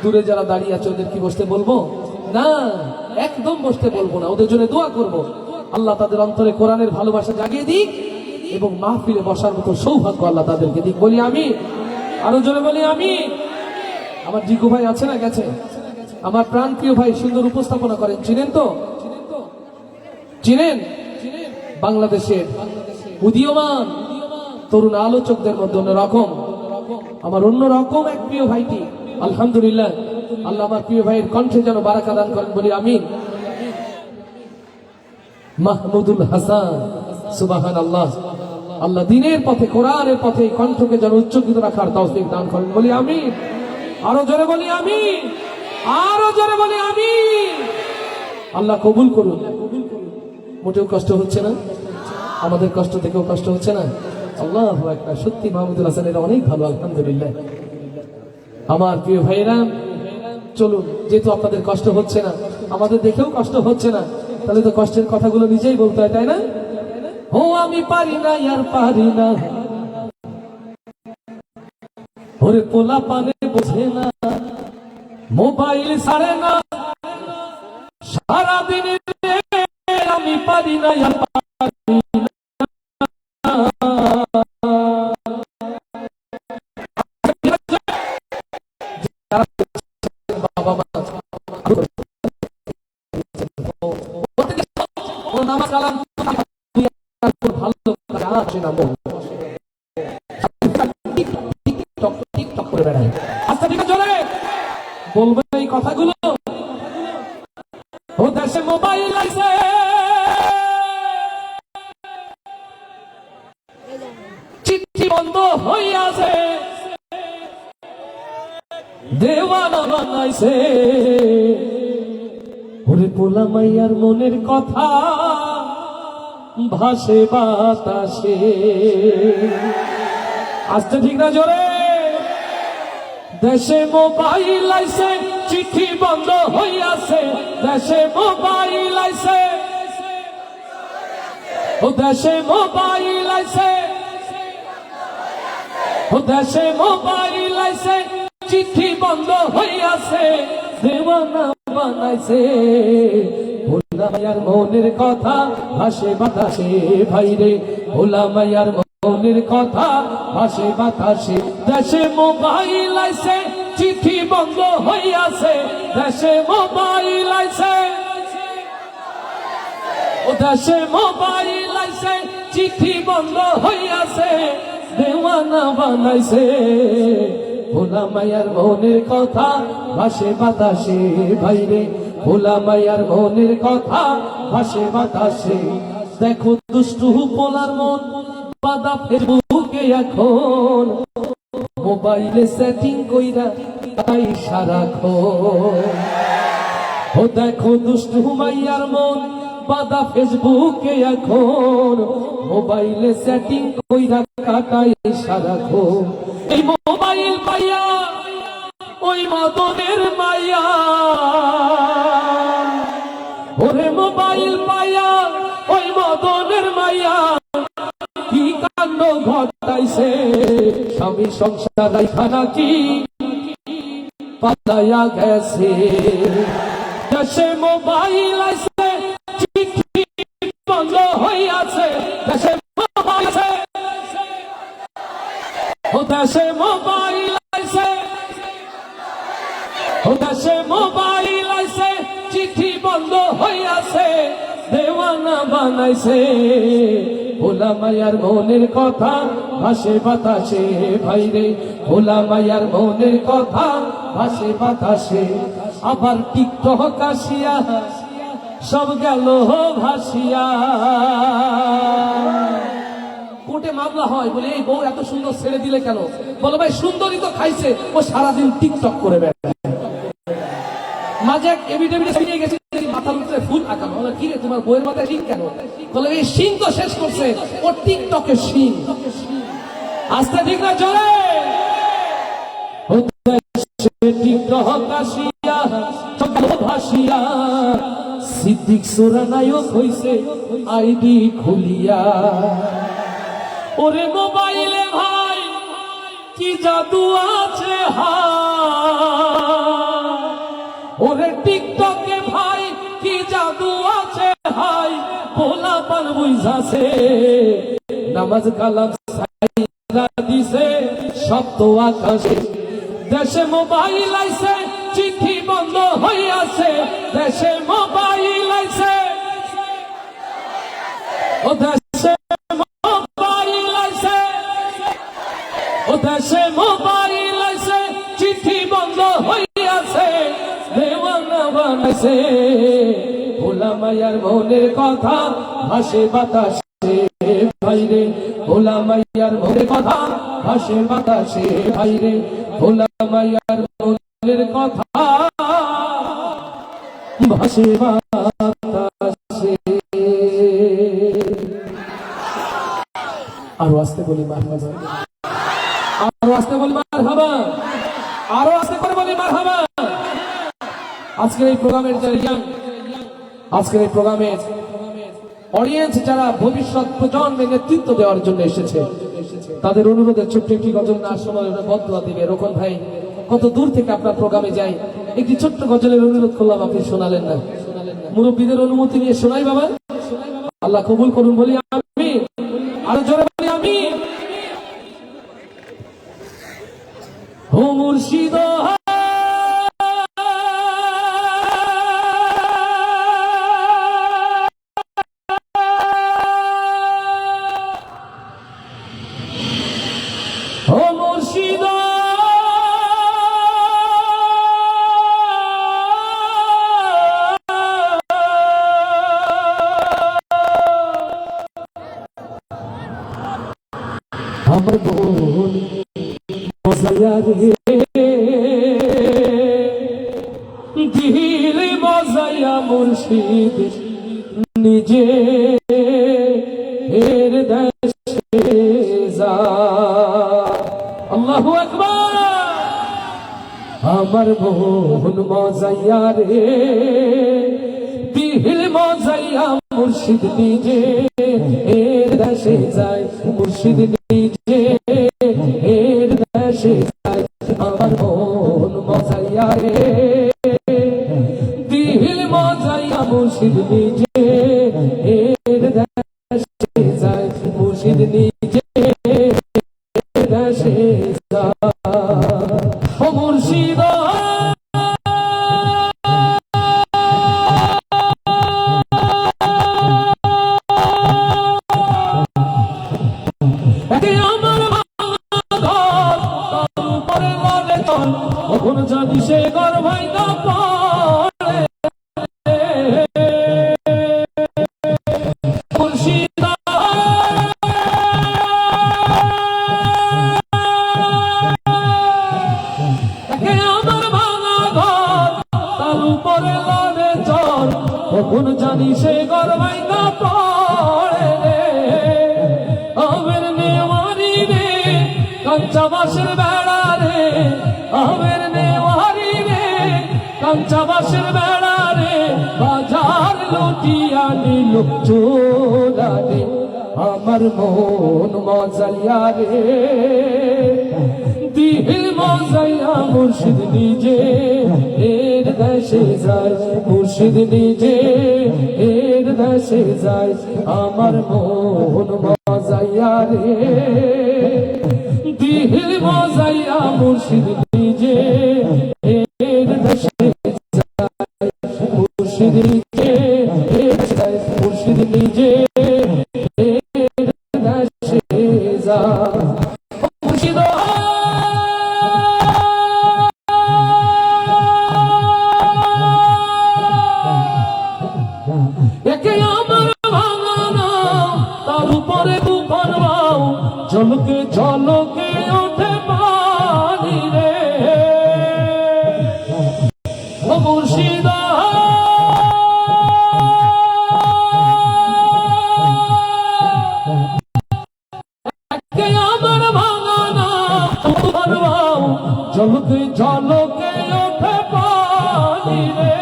দূরে যারা দাঁড়িয়ে আছে ওদের কি বসতে বলবো না? একদম বসতে বলবো না, ওদের জন্য দোয়া করব। আল্লাহ তাদের অন্তরে কোরআনের ভালোবাসা জাগিয়ে দিক এবং মাহফিলে বসার মতো সৌভাগ্য আল্লাহ তাদেরকে দিক। বলি আমি, আরো জোরে বলি আমি। আমার জিকু ভাই আছে না? গেছে। আমার প্রাণপ্রিয় ভাই সুন্দর উপস্থাপনা করেন, চিনেন তো? চিনেন? বাংলাদেশের উদীয়মান তরুণ আলোচকদের মধ্যে অন্যরকম, আমার অন্যরকম এক প্রিয় ভাইটি। আলহামদুলিল্লাহ, আল্লাহ আমার প্রিয় ভাইয়ের কণ্ঠে যেন বারাকা দান করেন, বলি আমিন। মাহমুদুল হাসান, সুবহানাল্লাহ। আল্লাহ দিনের পথে, কোরআনের পথে এই কণ্ঠকে যেন উচ্চকিত রাখার তৌফিক দান করেন, বলি আমিন। আরো জোরে বলি আমিন, আরো জোরে বলি আমিন। আল্লাহ কবুল করুন। মোটেও কষ্ট হচ্ছে না, আমাদের কষ্ট থেকেও কষ্ট হচ্ছে না। আল্লাহু আকবার। সত্যি মাহমুদুল হাসান এটা অনেক ভালো, আলহামদুলিল্লাহ। আমার প্রিয় ভাইরা, চলুন, যেহেতু আপনাদের কষ্ট হচ্ছে না, আমাদের দেখেও কষ্ট হচ্ছে না, তাহলে তো কষ্টের কথাগুলো নিজেই বলতে হয়, তাই না? ও আমি পারি না, আর পারি না, ওরে পোলা পানে বোঝে না, মোবাইল ছাড়ে না, সারাদিন আমি পারি না, আর পারি না। বাবা মা নামাজ কালাম ভালো আসে না, টিকটক করে বেড়ায়। আচ্ছা ঠিক আছে, চলে বলবে এই কথাগুলো। ও দেশে মোবাইল আছে, চিঠি বন্ধ হইয়াছে, দেওয়ানা বানাইছে, ওরে পোলা মাইয়ার মনের কথা ভাসে বাতাসে। আস্তে ঠিক না জোরে? দেশে মোবাইল আইছে, চিঠি বন্ধ হইয়াছে। দেশে মোবাইল আইছে, ও দেশে মোবাইল আইছে, ও দেশে মোবাইল আইছে, চিঠি বন্ধ হইয়াছে। দেওয়ানা বানাইছে ভোলা মায়ার মনের কথা ভাসে বাতাসে ভাইরে। ভোলা মায়ার মনের কথা ভাসে বাতাসে। দেশে মোবাইল আইছে, চিঠি বন্ধ হইয়াছে। দেশে মোবাইল আইছে, ও দেশে মোবাইল আইছে, চিঠি বন্ধ হইয়াছে। দেওয়ানা বানাইছে ভোলা মায়ার মনের কথা ভাসে বাতাসে ভাইরে। ভোলা মায়ার মনের কথা ভাসে বাতাসে। দেখো দুষ্টু পোলার মন বাদা ফেসবুকে এখন, মোবাইলে সেটিং কইরা তাই সারাক্ষণ। ও দেখো দুষ্টু মাইয়ার মন বাদা ফেসবুকে এখন, মোবাইলে সেটিং কইরা কাটাই সারাক্ষণ। এই মোবাইল পাইয়া ওই মদনের মাইয়া, ওরে মোবাইল পাইয়া ওই মদনের মাইয়া কি কাণ্ড ঘটাইছে। স্বামী সংসার রাইখা কি পালাইয়া গেছে। দেশে মোবাইল আইছে, চিঠি বন্ধ হইয়াছে। দেশে মোবাইল আইছে, ও দেশে মোবাইল আইছে, ও দেশে মোবাইল আইছে, চিঠি বন্ধ হইয়াছে। দেওয়ানা বানাইছে ভোলা মায়ার মনের কথা ভাসে বাতাসে ভাইরে। ভোলা মায়ার মনের কথা ভাসে বাতাসে। আবার টিকটক আসিয়া সব গেল ভাসিয়া। কোর্টে মামলা হয় বলে এই বউ এত সুন্দর ছেড়ে দিলে কেন? বলো ভাই সুন্দরী তো খাইছে, ও সারাদিন টিকটক করে বেড়ায়। মাঝে এক এভিডেভিডে নিয়ে গেছে, মাথার উপরে ফুল আঁকানো। বলে কি রে তোমার বউয়ের মাথায় শিং কেন? বলে এই শিং তো শেষ করছে, ও টিকটকের শিং। আস্তে ঠিক না জোরে? টিকটক আসিয়া ভাসিয়া, সিদ্দিক সুরা নায়ক হইছে আইডি খুলিয়া। ওরে মোবাইলে ভাই কি জাদু আছে হায়, ওরে টিকটকে ভাই কি জাদু আছে হাই। ভোলা পান বুঝাছে নামাজ কালাম সাইরা দিছে শব্দ আকাশে। দেশে মোবাইল আইছে, চিঠি বন্ধ হইয়াছে। দেশে মোবাইল আইছে, ও দেশে মোবাইল আইছে, ও দেশে মোবাইল আইছে, চিঠি বন্ধ হইয়াছে। দেওয়ানা বানাইছে ভোলা মায়ার মনের কথা ভাসে বাতাসে ভাইরে। ভোলা মায়ার মনের কথা ভাসে বাতাসে ভাইরে। ভোলা মায়ার মনের কথা ভাসে বাতাসে। আরো আসতে বলি মারহাবা, আরো আসতে বলি মারহাবা, আরো আসতে করে বলি মারহাবা। আজকের এই প্রোগ্রামের আজকের এই প্রোগ্রামের অডিয়েন্স যারা ভবিষ্যৎ প্রজন্মের নেতৃত্ব দেওয়ার জন্য এসেছে, তাদের অনুরোধে ছোট্ট একটি গজল না শোনালে বদুয়া দিবে। রোকন ভাই কত দূর থেকে আপনার প্রোগ্রামে যাই, একটি ছোট্ট গজলের অনুরোধ করলাম, আপনি শোনালেন না। মুরব্বীদের অনুমতি নিয়ে শোনাই বাবা, আল্লাহ কবুল করুন বলি আমি। আরো জোরে বলি আমি। ও মুর্শিদ আমার বোন মজায়া রে, দিল মজায়া মুর্শিদ নিজে এর দেশে যায়। আল্লাহু আকবার। আমার মন মজাইয়া রে, দিল মজাইয়া মুর্শিদ নিজে এর দেশে যায়, মুর্শিদ নিজে এর দেশে যায়। আমার মন মজাইয়া রে, দিল মজাইয়া মুর্শিদ নিজে এর দেশে যায়, মুর্শিদ নিজে দেশে যায়। ও মুর্শিদ কখন জানি সে ঘর ভাইটা পড়ে, মুর্শিদা আমার ভাঙা ঘর তার উপরে লড়ে চল, কখন জানি সে ঘর ভাইটা পড়ে। আমের নেওয়ারি রে কাঞ্চা বাঁশের বেড়া রে, আমের নেওয়ারি রে কাঞ্চা বাঁশের বেড়া রে, বাজার লুটিয়া নিল চোরা রে। আমার মন মজাইয়া রে, দিল মজাইয়া মুর্শিদ নিজে এর দেশে যায়, মুর্শিদ নিজে এর দেশে যায়। আমার মন মজাইয়া রে, দিল মজাইয়া মুর্শিদ নিজে এর দেশে যায়, মুর্শিদ নিজে এর যায়, মুর্শিদ নিজে এর দেশে যায়। মুর্শিদ একে আমার ভাঙা নাও, তার উপরে দুখন বাও, ঝলকে ঝলকে ওঠে পানি রে। ও মুর্শিদা একে আমার ভাঙা নাও, দুখন বাও, ঝলকে ঝলকে ওঠে পানি রে।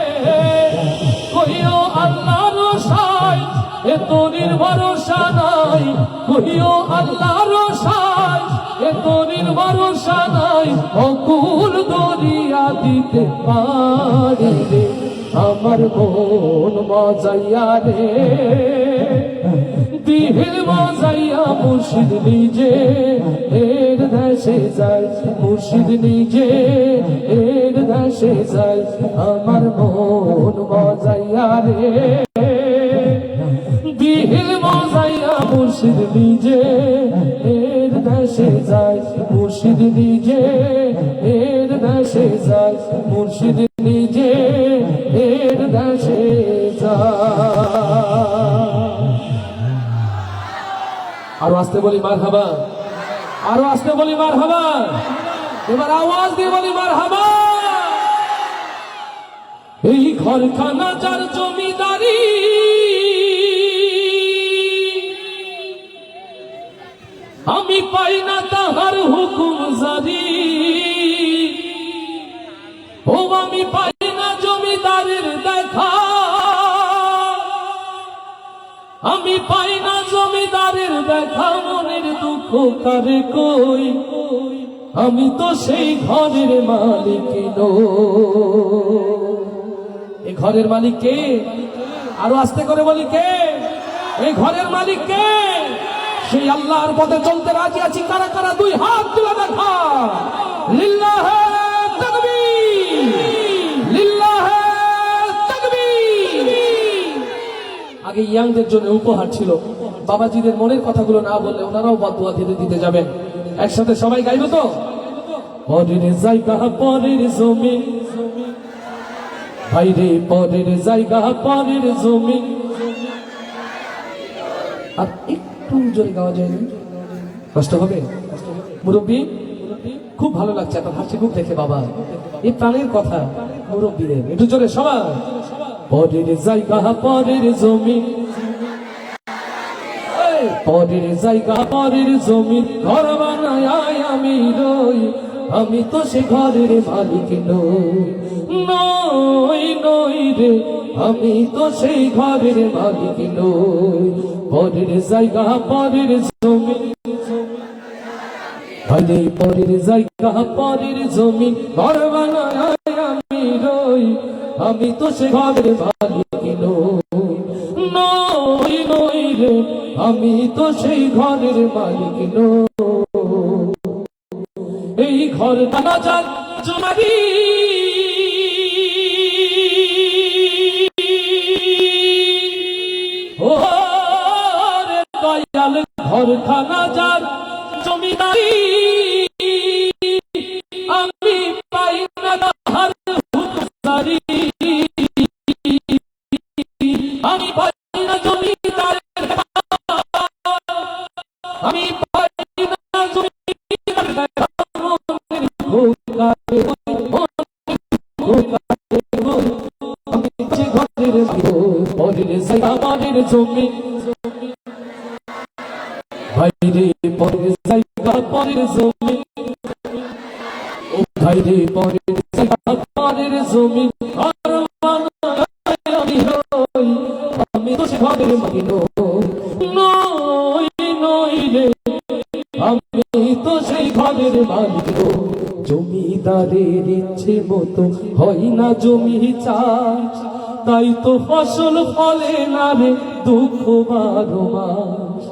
কহিও আল্লাহর সাই এ তোরির ভরসা নাই, কহিও আল্লাহর সাই এ তোরির ভরসা নাই, অকুল দরিয়া দিতে পারি রে। আমার মন মজাইয়া রে, দিল মজাইয়া মুর্শিদ নিজে এর দেশে যায়, মুর্শিদ নিজে এর দেশে যায়। আমার মন মজাইয়া রে, দিল মজাইয়া মুর্শিদ নিজে এর দেশে যায়, মুর্শিদ নিজে এর দেশে যায়, মুর্শিদ নিজে এর দেশে যায়। আরো আসতে বলি মারহাবা, আরো আসতে বলি মারহাবা, এবার আওয়াজ দিয়ে বলি মারহাবা। এই ঘরখানা যার জমিদারি, আমি পাই না তাহার হুকুম জারি, ও আমি পাই না জমিদারের দেখা, আমি পাই না জমিদারের দেখা, মনের দুঃখ কারে কই, আমি তো সেই ঘরের মালিক নই। এই ঘরের মালিক কে? আরো আস্তে করে বলি কে? এই ঘরের মালিক কে? সেই আল্লাহর পথে চলতে রাজি আছি কারা কারা? দুই হাত তুলে দেখা। লিল্লাহে তাকবীর, লিল্লাহে তাকবীর। আগে ইয়াংদের জন্য উপহার ছিল, বাবাজিদের মনের কথাগুলো না বললে ওনারাও বদদুয়া দিতে যাবেন। একসাথে সবাই গাইবো তো? পরের জায়গা পরের জমি, ভাইরে পরের জায়গা পরের জমি। আর একটু জোরে গাওয়া যায় না? কষ্ট হবে? মুরব্বী খুব ভালো লাগছে আপনার হাসি খুব দেখে বাবা, এই প্রাণের কথা মুরব্বীদের। একটু জোরে সবাই। পরের জায়গা পরের জমি, পরের জায়গা পরের জমি, ঘর বানায় আমি রই, আমি তো সে ঘরের মালিক নই, নই নই রে, আমি তো সেই ঘরের মালিক নই। পরের জায়গা পরের জমি, আরে পরের জায়গা পরের জমি, ঘর বানায় আমি রই, আমি তো সে ঘরের মালিক নই, নই নই রে, আমি তো সেই ঘরের মালিক নই। এই ঘর দানা যার জমারি, ও রে দয়াল, ঘর খানা যার জমিদারি, আমি পাই না তাহার হুকুমদারি, আমি পাই না জমিদারের, আমি পাই না জমিদারের, আমি যে ঘরের পরের জায়গা পরের জমি, ভাইরে পরের জায়গা পরের জমি, ও ভাইরে পরের জায়গা পরের জমি, ঘর বানায় আমি রই, আমি তো সে ঘরের মালিক নই, নই রে, আমি তো সেই ঘরের মালিক নই। জমিদারের ইচ্ছে মতো হয় না জমি চাষ, তাই তো ফসল ফলে না রে দুঃখ 12 মাস।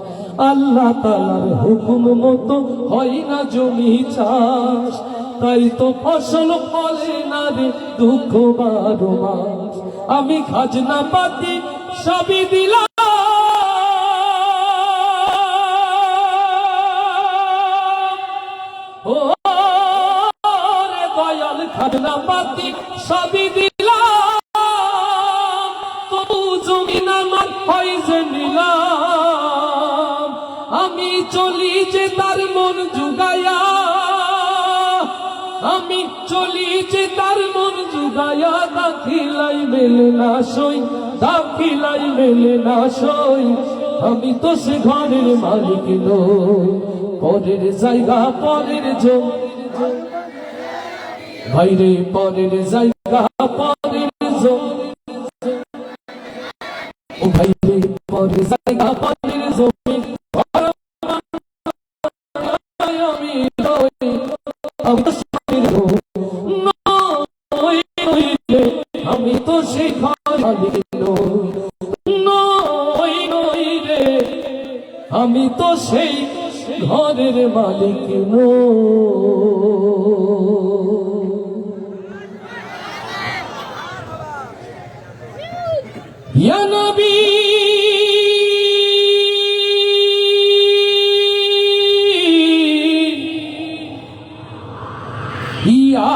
আল্লাহ তাআলার হুকুম মতো হয় না জমি চাষ, তাই তো ফসল ফলে না রে দুঃখ 12 মাস। আমি খাজনা পাতি সবই দিলাম, ও রে দয়াল, খাজনা পাতি সবই দিলাম, তবু জমিন আমার হয় যে নিলাম। আমি চলি যে তার মন জুগায়া, আমি চলি যে তার মন জুগায়া, দাখিলাই মেলে না সই, দাখিলাই মেলে না সই, আমি তো সে ঘরের মালিক নই। পরের জায়গা পরের জমি, ভাইরে পরের জায়গা পরের জমি, ও ভাইরে পরের জায়গা পরের জমি, ঘর বানায় আমি রই, আমি তো সে ঘরের নই, নই রে, আমি তো সেই ঘরের মালিক নই, নই নই রে, আমি তো সেই ঘরের মালিক নই। ইয়া নবী ইয়া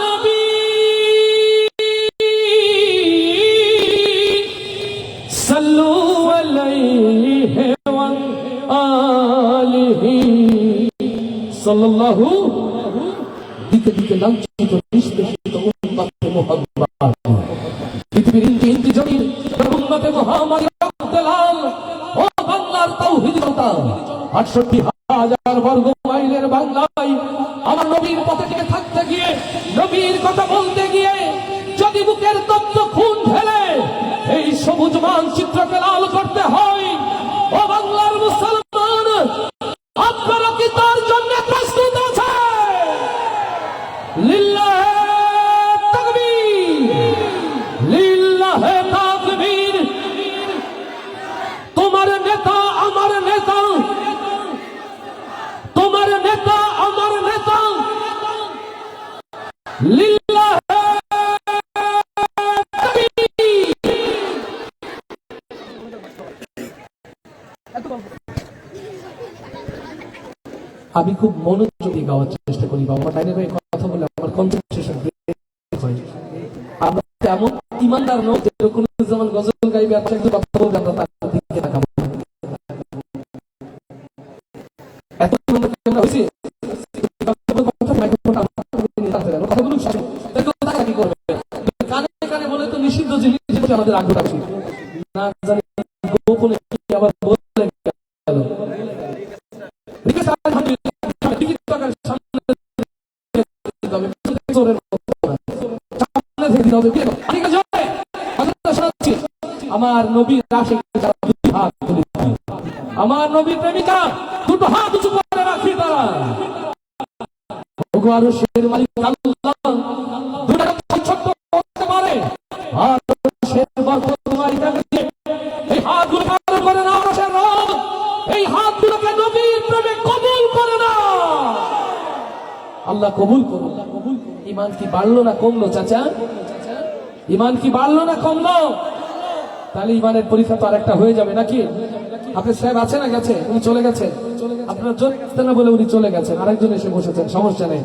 নবী সাল্লু আলাইহি ওয়া আলিহি সাল্লাল্লাহু, দিকে দিকে লাঞ্ছিত নিষ্পেষিত উম্মতে মুহাম্মদ, পৃথিবীর ইঞ্চি জমির উম্মতে মুহাম্মদ রক্তে লাল, ও বাংলার তাওহীদ জনতা, ৬৮,০০০ বর্গ মাইলের বাংলায় আমার নবীর পথে টিকে থাকতে গিয়ে, নবীর কথা বলতে গিয়ে যদি বুকের তপ্ত খুন ঢেলে এই সবুজ মানচিত্রকে লাল করতে হয়, ও বাংলার মুসলমান, আপনারা কি তার জন্য প্রস্তুত আছে? লিল্লাহে তাকবীর, লিল্লাহে তাকবীর। তোমার নেতা আমার নেতা, তোমার নেতা আমার নেতা, লিল্লাহে তাকবীর। আমি খুব মনোযোগী গাওয়ার চেষ্টা করি বাবা, লাইনে লাইনে কথা বলে আমার কনসেন্ট্রেশন হয়। আমরা এমন ইমানদার নয় যে কোনো যেমন গজল গাইবে আর একটু কথা বলবে আমরা তার দিকে তাকাবো। এত আমরা হয়েছি কানে কানে বলে তো নিষিদ্ধ জিনিস আমাদের আগ্রহ আছে না, জানি গোপনে আবার বলে গেল। হবে ঠিক আছে শোনাচ্ছি আমার নবীর আশিক যারা দুই হাত তুলে আমার নবীর প্রেমিকা দুটো হাত উঁচু করে রাখি তারা ওগো আরশের মালিক আল্লাহ দুটো ছোট্ট করতে পারে আর আরশের বরকত তোমারই কাছে এই হাতগুলো কবুল করে না আরশের রব এই হাতগুলোকে নবীর প্রেমে কবুল করে না আল্লাহ কবুল করুন ঈমান কি বাড়লো না কমলো চাচা ঈমান কি বাড়লো না কমলো তাহলে ঈমানের পরীক্ষা তো আরেকটা হয়ে যাবে নাকি আপনার সাহেব আছে না গেছে উনি চলে গেছেন আপনার জোরে গেছেন না বলে উনি চলে গেছেন আরেকজন এসে বসেছেন সমস্যা নেই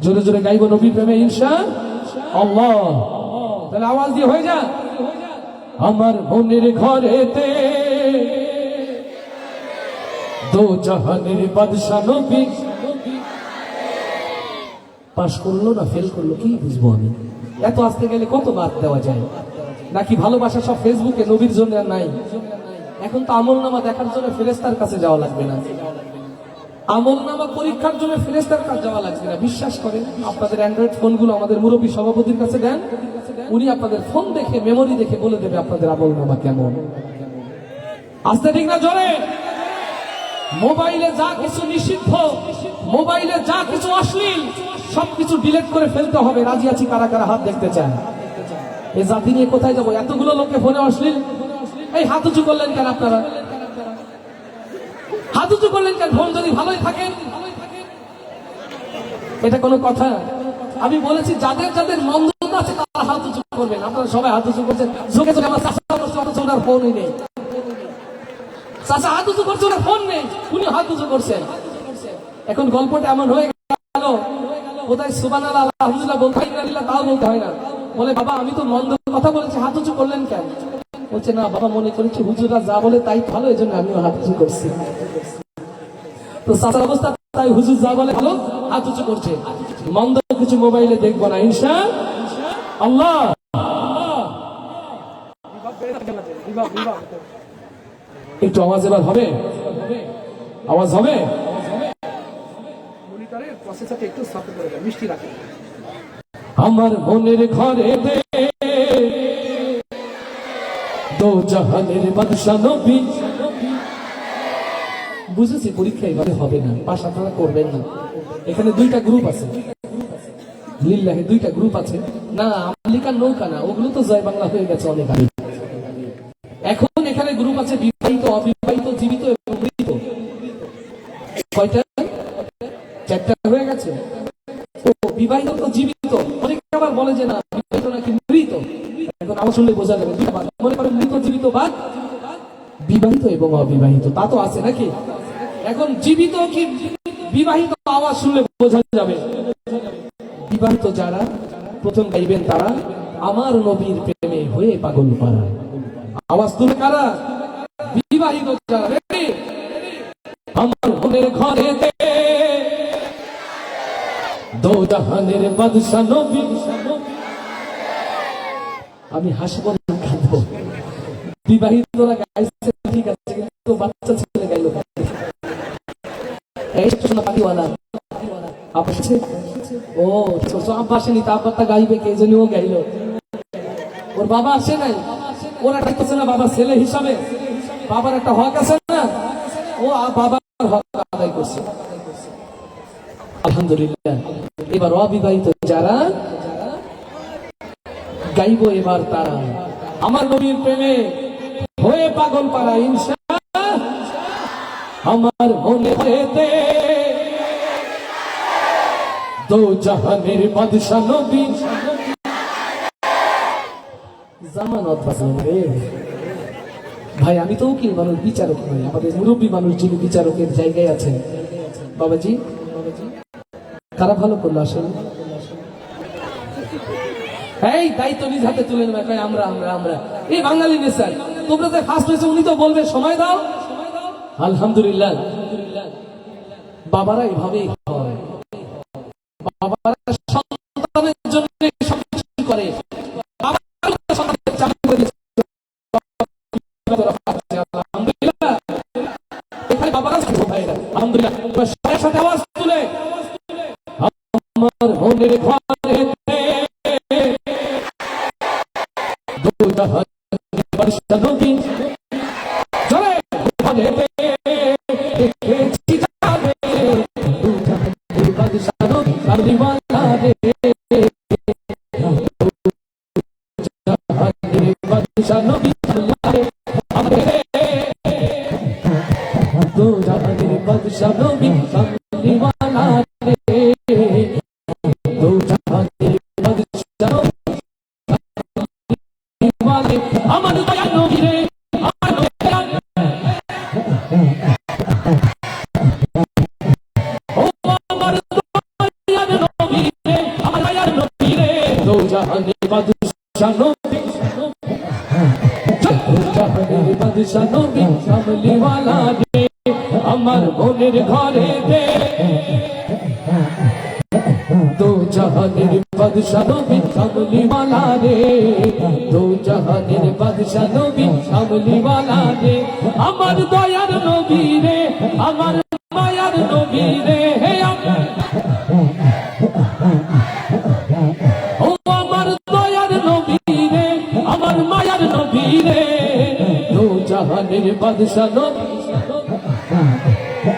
জোরে জোরে গাইবো নবীর প্রেমে ইনশাআল্লাহ তাহলে আওয়াজ দিয়ে হয়ে যা আমার মনের ঘরেতে দো জাহানের বাদশা নবী পাশ করলো না ফেল করলো কি বুঝবো আমি এত আসতে গেলে কত বাদ দেওয়া যায় নাকি ভালোবাসা সব ফেসবুকে নবীর জন্য আর নাই এখন তো আমলনামা দেখার জন্য ফেরেশতার কাছে যাওয়া লাগবে না আমলনামা পরীক্ষার জন্য ফেরেশতার কাছে যাওয়া লাগবে না বিশ্বাস করেন আপনাদের অ্যান্ড্রয়েড ফোনগুলো আমাদের মুরব্বী সভাপতির কাছে দেন উনি আপনাদের ফোন দেখে মেমোরি দেখে বলে দেবে আপনাদের আমলনামা কেমন আস্তে ঠিক না জোরে মোবাইলে যা কিছু নিষিদ্ধ মোবাইলে যা কিছু অশ্লীল সবকিছু ডিলিট করে ফেলতে হবে রাজি আছি কারা কারা হাত দেখতে চান এই জাতি নিয়ে কোথায় যাবো এতগুলো লোককে ফোনে অশ্লীল এই হাত উঁচু করলেন কেন আপনারা হাত উঁচু করলেন কেন ফোন যদি ভালোই থাকেন এটা কোনো কথা আমি বলেছি যাদের যাদের মন্দ আছে তারা হাত উঁচু করবেন আপনারা সবাই হাত উঁচু করছেন যোগে যোগে আমার চাষা করছে অথচ ওনার ফোনই নেই চাষা হাত উঁচু করছে ওনার ফোন নেই উনি হাত উঁচু করছেন এখন গল্পটা এমন হয়ে গেল কোথায় সুবহানাল্লাহ আলহামদুলিল্লাহ বলতে হয় না তাও বলতে হয় না বলে বাবা আমি তো মন্দ কথা বলেছি হাত উঁচু করলেন কেন বলছে না বাবা মনে করেছি হুজুররা যা বলে তাই ভালো এই জন্য আমিও হাত উঁচু করছি তো চাচার অবস্থা তাই হুজুর যা বলে ভালো হাত উঁচু করছে মন্দ কিছু মোবাইলে দেখবো না ইনশাআল্লাহ একটু আওয়াজ এবার হবে আওয়াজ হবে একটু সাপোর্ট করে দেন মিষ্টি রাখেন আমার মনের ঘরে দো জাহানের বাদশা নবী বুঝেছি পরীক্ষা এবারে হবে না পাশ আপনারা করবেন না এখানে দুইটা গ্রুপ আছে লিল্লাহে দুইটা গ্রুপ আছে না আমলিকার নৌকা না ওগুলো তো জয় বাংলা হয়ে গেছে অনেক আগে এখন এখানে গ্রুপ আছে বিবাহিত অবিবাহিত জীবিত এবং মৃত কয়টা চারটা হয়ে গেছে ও বিবাহিত তো জীবিত অনেকে আবার বলে যে না বিবাহিত নাকি মৃত এখন আমার শুনলে বোঝা যাবে মনে করেন মৃত জীবিত বাদ বিবাহিত এবং অবিবাহিত তা তো আছে নাকি এখন জীবিত কি বিবাহিত আওয়াজ শুনলে বোঝা যাবে বিবাহিত যারা প্রথম গাইবেন তারা আমার নবীর প্রেমে হয়ে পাগল পারা আওয়াজ তুলে কারা বিবাহিত যারা রেডি আমার মনের ঘরেতে দো জাহানের বাদশা নবী আমি হাসবো না কাঁদবো বিবাহিতরা গাইছে ঠিক আছে কিন্তু বাচ্চা ছেলে গাইলো এই শোনা পাখিওয়ালা আপনি ও ছোট আব্বা আসেনি তা আব্বাটা গাইবে কে জানি ও গাইলো ওর বাবা আসে নাই ওরা ডাকতেছে না বাবা ছেলে হিসাবে বাবার একটা হক আছে না ও বাবার হক আদায় করছে আলহামদুলিল্লাহ এবার অবিবাহিত যারা গাইব এবার তারা আমার নবীর প্রেমে হয়ে পাগল পারা ইনশাআল্লাহ আমার মনেতে দো জাহানের বাদশা নবী জামানত বাজবে ভাই আমি তো উকিল মানুষ বিচারক নই আমাদের মুরব্বী মানুষ যিনি বিচারকের জায়গায় আছেন বাবাজি কারা ভালো করলো আসলে এই দায়িত্ব নিজ হাতে তুলে নেবে আমরা আমরা আমরা এই বাঙালি নেশার তোমরা যে ফার্স্ট হয়েছে উনি তো বলবে সময় দাও আলহামদুলিল্লাহ বাবারা এইভাবেই হয় বাবারা সন্তানের জন্য সবকিছু করে আলহামদুলিল্লাহ এখানে বাবারা আলহামদুলিল্লাহ সাথে আওয়াজ তুলে আমার মনের ঘরেতে নবী চলে বলে দেখেছি যাবে দু জাহানের বাদশা নবী কামলিওয়ালা রে জাহানের বাদশা নবী दो जहाने बादशाह नबी कमली वाला रे दो जहाने बादशाह नबी वाले अमर दया नबी रे ओ अमर दया नबी रे अमर दया नबी रे दो जहाने बादशाह नबी दो जहाने बादशाह नबी कमली वाला रे আমার মনের ঘরে দে দো জাহানের বাদশা নবী কামলিওয়ালা রে দো জাহানের বাদশা নবী কামলিওয়ালা রে আমার দয়ার নবী রে আমার মায়ার নবী রে হে ও আমার দয়ার নবী রে আমার মায়ার নবী রে দো জাহানের বাদশা নবী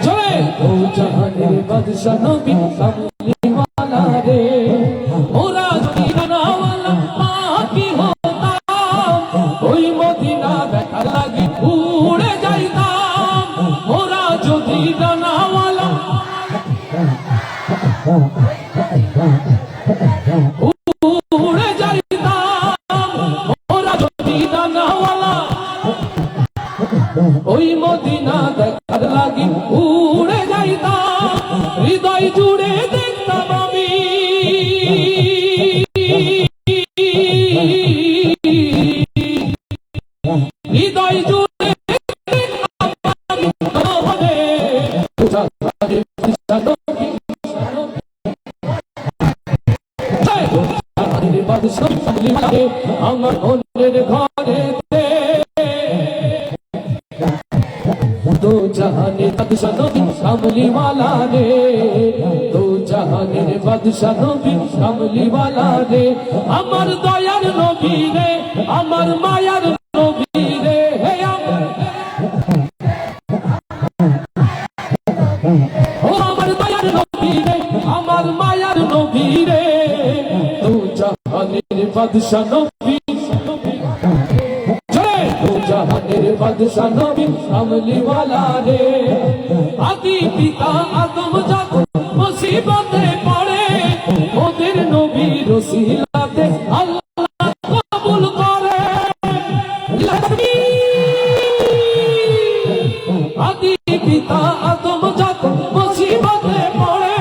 চলে দো জাহানের বাদশা নবী কামলিওয়ালা রে ওরা দিনাওয়ালা কি হতাম ওই মদিনা দেখার লাগি উড়ে যাইতাম ওরা যদি দানাওয়ালা উড়ে যাইতাম ওরা যদি দানাওয়ালা ওই মদিনা দেখার লাগি উড়ে যাইতাম হৃদয় জুড়ে দেখতাম আমি হৃদয় জুড়ে আমার মনের ঘরে दो जहाने बादशाह नबी कामलिवाला रे दो जहाने बादशाह नबी कामलिवाला रे আমার দয়ার নবী রে আমার মায়ার নবী রে হে ও আমার দয়ার নবী রে আমার মায়ার নবী রে দো জাহানের বাদশা নবী दो जहाনের বাদশা নবী কামলিওয়ালা রে আদি পিতা আদম যখন মুসিবতে পড়ে ওদের নবী রসিলাতে আল্লাহ কবুল করে আদি পিতা আদম যখন মুসিবতে পড়ে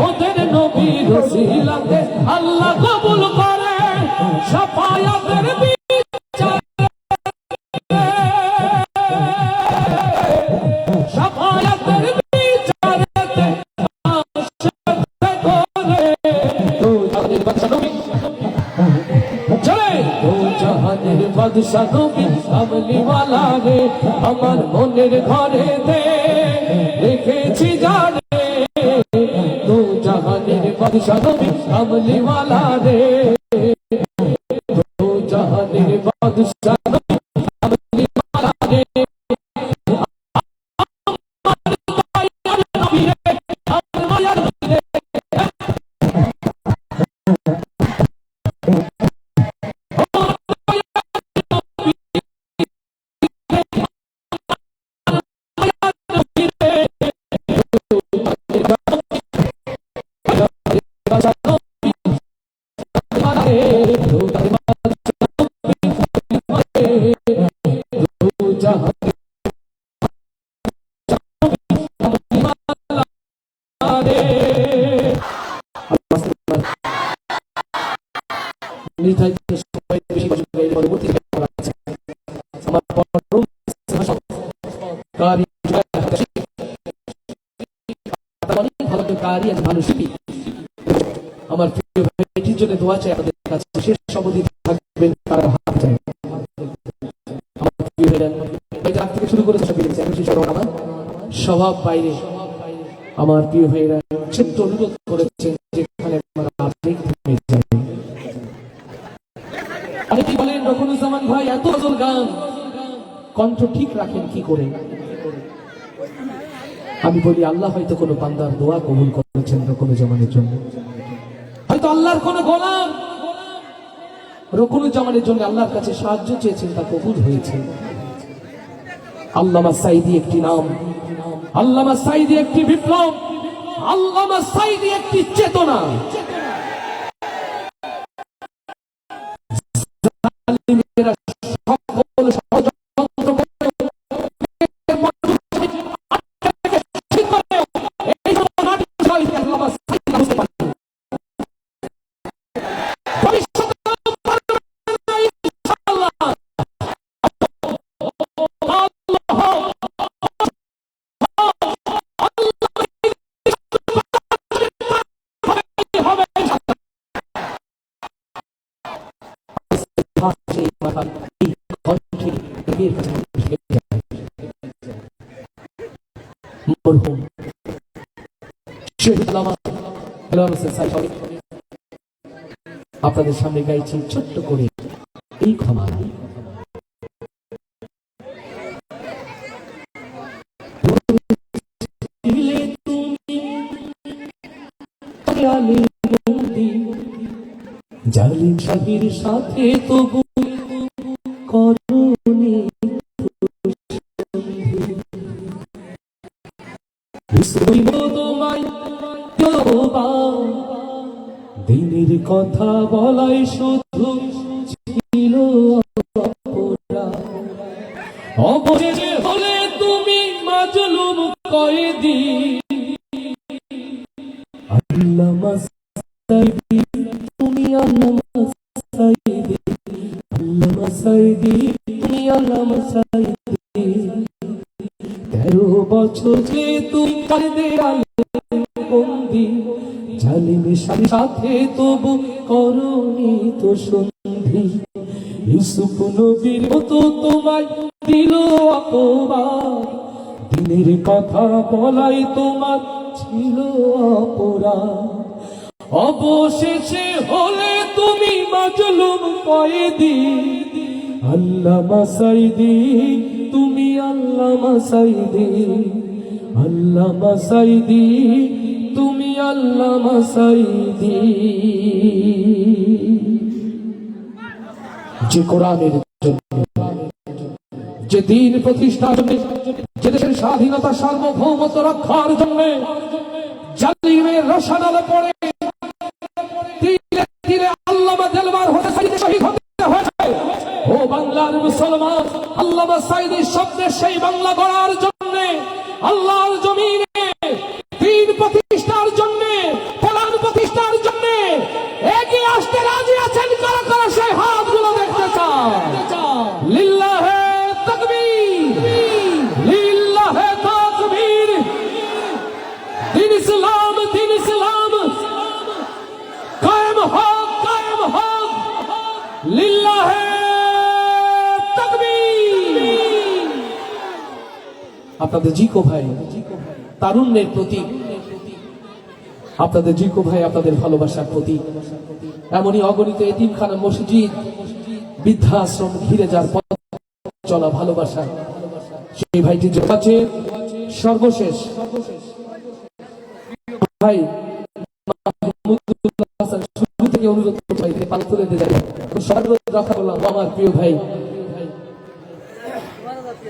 ওদের নবী রসিলাতে আল্লাহ কবুল করে শাফায়াতের বাদশা নবী কামলিওয়ালা রে আমার মনের ঘরে দে দেখেছি জানে দো জাহানের বাদশা নবী কামলিওয়ালা রে দো জাহানের বাদশা নবী কামলিওয়ালা রে নির্ধারিত সময় বেশি বছর পরবর্তী আমার পরম কারি ভালো কারি আর ভালো শিল্পী আমার প্রিয় ভাই এটির জন্য দোয়া চাই আপনাদের কাছে শেষ অবধি থাকবেন তারা হাত চাই আমার প্রিয় ভাইরা আগ থেকে শুরু করে আমার স্বভাব বাইরে আমার প্রিয় ভাইরা ছোট্ট অনুরোধ করেছেন যেখানে অনেকেই বলেন রকুনুজ্জামান ভাই এত গজল গান কণ্ঠ ঠিক রাখেন কি করে? আমি বলি আল্লাহ হয়তো কোনো বান্দার দোয়া কবুল করেছেন রকুনুজ্জামানের জন্য, হয়তো আল্লাহর কোনো গোলাম রকুনুজ্জামানের জন্য আল্লাহর কাছে সাহায্য চেয়েছেন, তা কবুল হয়েছে। আল্লামা সাঈদী একটি নাম, আল্লামা সাঈদী একটি বিপ্লব, আল্লামা সাঈদী একটি চেতনা। জালিমেরা সকল ষড়যন্ত্র করে এই নাটক সাহিত্যে আল্লামা সাঈদী বুঝতে পারেন। ভবিষ্যতে ইনশাআল্লাহ মরহুম শহীদ আল্লামা দেলোয়ার হোসেন সাঈদী আপনাদের সামনে গাইছি ছোট্ট করে এই ক্ষমা। জালিম শাহির সাথে তবু করুনি দিনের কথা বলাই শুধু ছিল অবশেষে হলে তুমি মাজলুম কয়েদি। আল্লামা সাঈদী তুমি আল্লামা সাঈদী, আল্লামা সাঈদী তুমি আল্লামা সাঈদী। 13 বছর যে তুমি কাঁদে বন্দি, জালিমের সাথে তবু করনি তো সন্ধি। ইউসুফ নবীর মতো তোমায় দিল অপবাদ, দিনের কথা বলাই তোমার ছিল অপরাধ। অবশেষে হলে তুমি মাজলুম কয়েদি। আল্লামা সাঈদী তুমি আল্লামা সাঈদী, আল্লামা সাঈদী তুমি আল্লামা সাঈদী। যে কোরআনের জন্য, যে দ্বীন প্রতিষ্ঠার জন্য, যে দেশের স্বাধীনতা সার্বভৌমত্ব রক্ষার জন্য জালিমের রসাতলে পড়ে ধীরে ধীরে আল্লামা দেলোয়ার হোসেন সাঈদী শহীদ হতে হয়েছে। ও বাংলার মুসলমান, আল্লামা সাঈদীর স্বপ্নে সেই বাংলা গড়ার জন্য আল্লাহর জমিনে দ্বীন প্রতিষ্ঠার জন্য, কোরআন প্রতিষ্ঠার জন্য এগিয়ে আসতে রাজি আছেন কারা কারা? সেই হাতগুলো দেখতে চাই। লিল্লাহে তাকবীর, লিল্লাহে তাকবীর। দ্বীন ইসলাম, দ্বীন ইসলাম কায়েম হোক, কায়েম হোক। লিল্লাহে তাকবীর। আপনাদের জিকো ভাই তারুণ্যের প্রতীক, আপনাদের জিকো ভাই আপনাদের ভালোবাসার প্রতীক। এমনই অগণিত এতিমখানা, মসজিদ, বৃদ্ধাশ্রম ঘিরে যার পথ চলা ভালোবাসা, সেই ভাইটি কাছে সর্বশেষ ভাই শুরু থেকে অনুরোধ করতে পাল তুলে দিয়ে যাই সর্বোচ্চ রক্ষা করলাম আমার প্রিয় ভাই।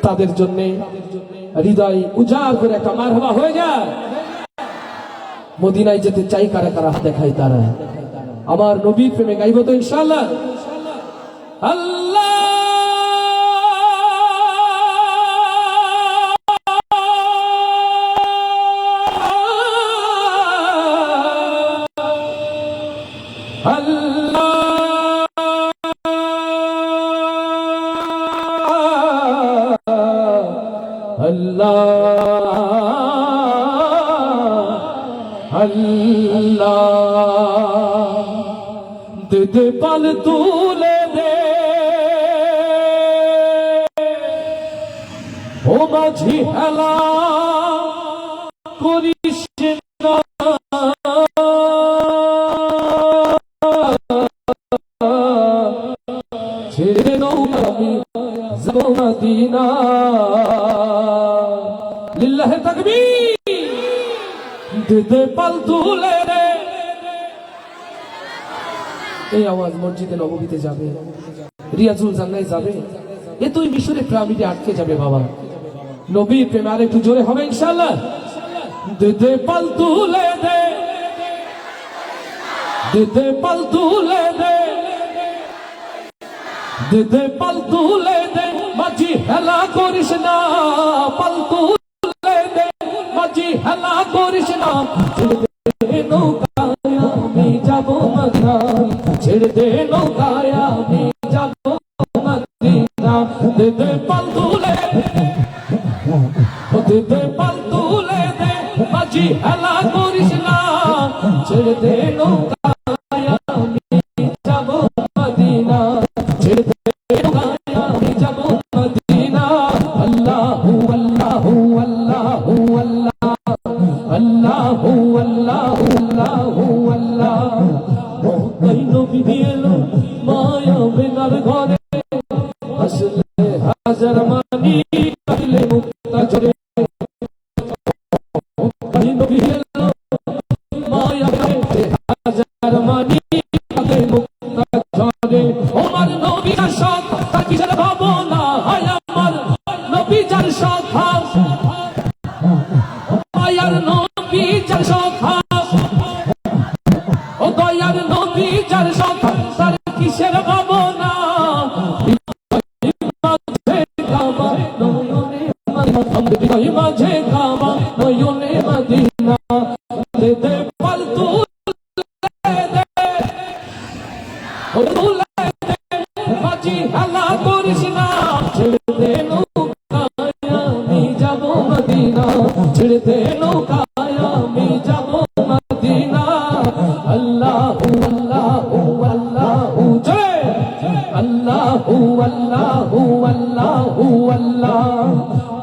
তাদের জন্য হৃদয় উজাড় করে একটা মারহাবা হয়ে যায়। মদিনায় যেতে চাই কারা কারা হাত দেখায় তারা। আমার নবীর প্রেমে গাইব তো ইনশাআল্লাহ। আল্লাহ দে পাল তুলে দে ও মাঝি হেলা করিস না, ছেড়ে নৌকা আমি যাবো মদিনা। লিল্লাহে তাকবীর। দিতে পাল তুলে রে, এই আওয়াজ মসজিদে নববীতে যাবে, রিয়াজুল জান্নায় যাবে, এ তুই মিশরের পিরামিডে আটকে যাবে বাবা। নবীর প্রেমে আর একটু জোরে হবে ইনশাআল্লাহ। দিতে পাল তুলে দে, দিতে পাল তুলে দে, দিতে পাল তুলে দে, মাঝি হেলা করিস না, পাল তুলে দে, মাঝি হেলা করিস না। ছেড়ে দে নৌকায় আমি যাবো মদিনা, ছেড়ে দে নৌকায় আমি যাবো মদিনা। দিতে পাল তুলে, দিতে পাল তুলে দে, মাঝি হেলা করিস না, ছেড়ে দে নৌকায় আমি যাবো মদিনা, ছেড়ে দে নৌকায় আমি যাবো মদিনা। আল্লাহু আল্লাহু আল্লাহু আল্লাহ, আল্লাহু আল্লাহু আল্লাহু আল্লাহ। মক্কায় নবী এলো মায়া বেনার ঘরে, আসলে হাজার মানি কাটলে মুক্তা ঝরে। মক্কায় নবী এলো মায়া বেনার হাজার মানি কাটলে মুক্তা ঝরে। আমার নবী যার সাথ তার কিসের ভাবনা, হায় আমার নবী যার সাথ, দয়ার নবী যার সাথ, ও দয়ার নবী যার সাথ তার কিসের ভাবনা। হৃদয় মাঝে কাবা নয়নে মদিনা। দিতে পাল তুলে দে, তুলে দে, মাঝি হেলা করিস না, ছেড়ে দে নৌকায় আমি যাবো মদিনা, ছেড়ে দে নৌকায় আমি যাবো মদিনা। আল্লাহু আল্লাহু আল্লাহু জয়, আল্লাহু আল্লাহু আল্লাহু আল্লাহ।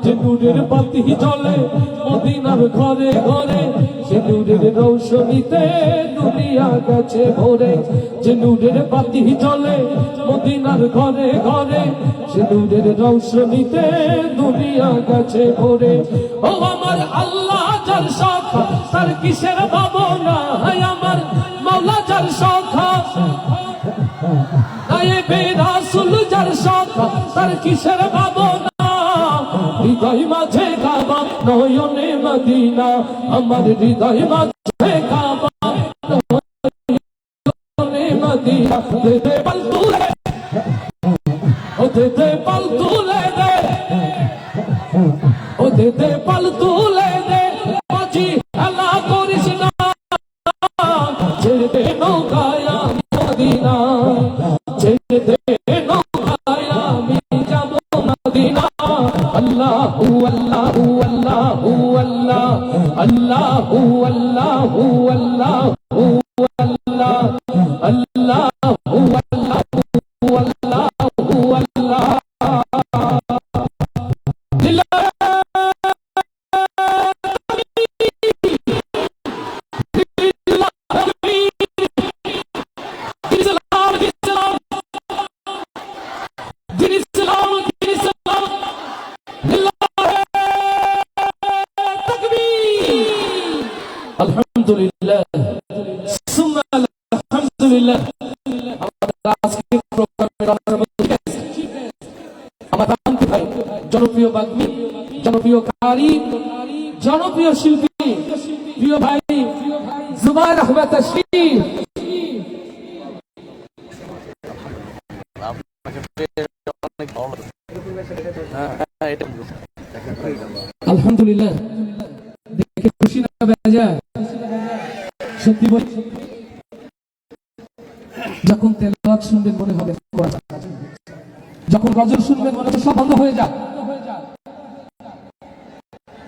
যে নূরের বাতি জ্বলে মদিনার ঘরে ঘরে, সে নূরের রৌশনীতে দুনিয়া গেছে ভরে। যে নূরের বাতি জ্বলে মদিনার ঘরে ঘরে, সে নূরের রৌশনীতে দুনিয়া গেছে ভরে। ও আমার আল্লাহ যার শখ তার কিসের ভাবনা, হায় আমার মাওলা যার শখ, নায়েবে রাসূল যার শখ তার কিসের ভাবনা। হৃদয় মাঝে কাবা নয়নে মদিনা, আমার হৃদয় মাঝে কাবা নয়নে মদিনা। দিতে পাল তুলে, ও দিতে পাল তুলে দে, ও দিতে পাল তুলে দে, মাঝি হেলা করিস না, ছেড়ে দে নৌকায় আমি মদিনা, ছেড়ে দে নৌকায় আমি যাবো মদিনা। আল্লাহু আল্লাহু আল্লাহু আল্লাহ, আল্লাহু আল্লাহু আল্লাহু আল্লাহ, আল্লাহু আল্লাহু আল্লাহু আল্লাহ। আলহামদুলিল্লাহ, সুম্মা আলহামদুলিল্লাহ। আমাদের আজকের প্রোগ্রামের আমার ভাই, জনপ্রিয় বাগ্মী, জনপ্রিয় কারি, জনপ্রিয় শিল্পী, প্রিয় ভাই জুবায়ের আহমেদ তাশরিফ। আলহামদুলিল্লাহ, দেখে খুশি না বেজা? সত্যি বলি, যখন তেলাওয়াত শুনবেন মনে হবে কোরআন, যখন গজল শুনবেন মনে হবে সব বন্ধ হয়ে যাক,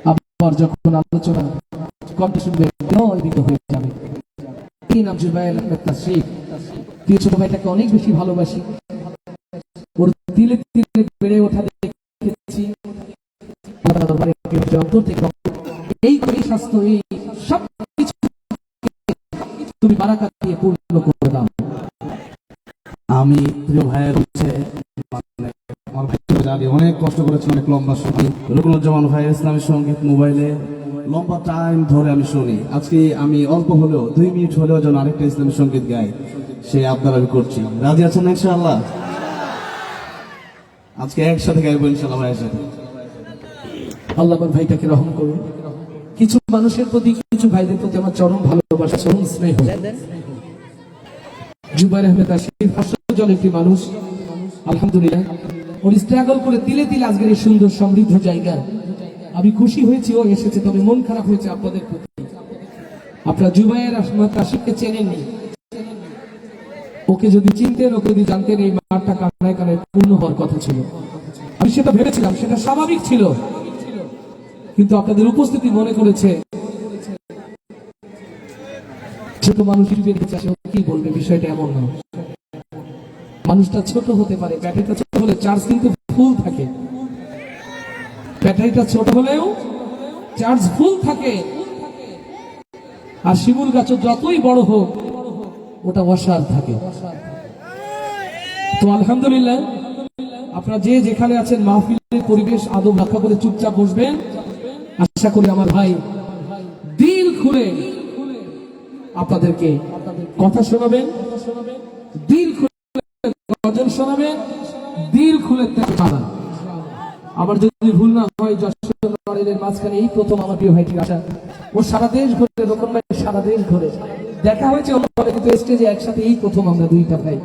আবার যখন আলোচনা কণ্ঠ শুনবেন বিনয়িত হয়ে যাবে। এই নাম জুবায়ের আহমেদ তাশরিফ। প্রিয় ছোট ভাইটাকে অনেক বেশি ভালোবাসি, ওর তিলে তিলে বেড়ে ওঠা দেখেছি। অন্তর থেকে এই করে স্বাস্থ্য, এই সব কিছু তুমি বারাকাত দিয়ে পূর্ণ করে দাও। আমি প্রিয় ভাইয়ের হচ্ছে মানে আমার ভাই জান আগে অনেক কষ্ট করেছি, অনেক লম্বা সময় রুকনুজ্জামান ভাইয়ের ইসলামী সঙ্গীত মোবাইলে লম্বা টাইম ধরে আমি শুনি। আজকে আমি অল্প হলেও 2 মিনিট হলেও যেন আরেকটা ইসলামী সঙ্গীত গাই, সেই আবদার আমি করছি। রাজি আছেন ইনশাআল্লাহ? আজকে একসাথে গাইবো ইনশাআল্লাহ ভাইয়ের সাথে। আল্লাহ আমার ভাইটাকে রহম করুন। কিছু মানুষের প্রতি, কিছু ভাইদের প্রতি আমার চরম ভালোবাসা, চরম স্নেহ। জুবাইর আহমেদ আশির হাস্যজ্জ্বল একটি মানুষ, আলহামদুলিল্লাহ ওর স্ট্রাগল করে তিলে তিলে আজকের এই সুন্দর সমৃদ্ধ জায়গা। আমি খুশি হয়েছি ও এসেছে, তবে মন খারাপ হয়েছে আপনাদের প্রতি। আপনারা জুবাইর আহমেদ আশিককে চেনেননি, ওকে যদি চিনতেন, ওকে যদি জানতেন, এই মাঠটা কানায় কানায় পূর্ণ হওয়ার কথা ছিল। আমি সেটা ভেবেছিলাম, সেটা স্বাভাবিক ছিল, কিন্তু আপনাদের উপস্থিতি মনে করেছে ছোট মানুষ কি বলবে, বিষয়টা এমন না। মানুষটা ছোট হতে পারে, ব্যাটারিটা ছোট হলে চার্জ কিন্তু ফুল থাকে, ব্যাটারিটা ছোট হলেও চার্জ ফুল থাকে। আর শিমুল গাছ যতই বড় হোক ওটা অসার থাকে। তো আলহামদুলিল্লাহ আপনারা যে যেখানে আছেন মাহফিলের পরিবেশ আদব রক্ষা করে চুপচাপ বসবেন। আশা করি আমার ভাই দিল খুলে আপনাদেরকে কথা শোনাবেন, দিল খুলে গজল শোনাবেন, দিল খুলে পাবেন। আমার যদি ভুল না হয়, যশোরের মাঝখানে এই প্রথম আমার প্রিয় ভাইটির আসা। ও সারা দেশ ঘুরে, রকম ভাই সারা দেশ ঘুরে দেখা হয়েছে, কিন্তু স্টেজে একসাথে এই প্রথম আমরা দুইটা ভাই।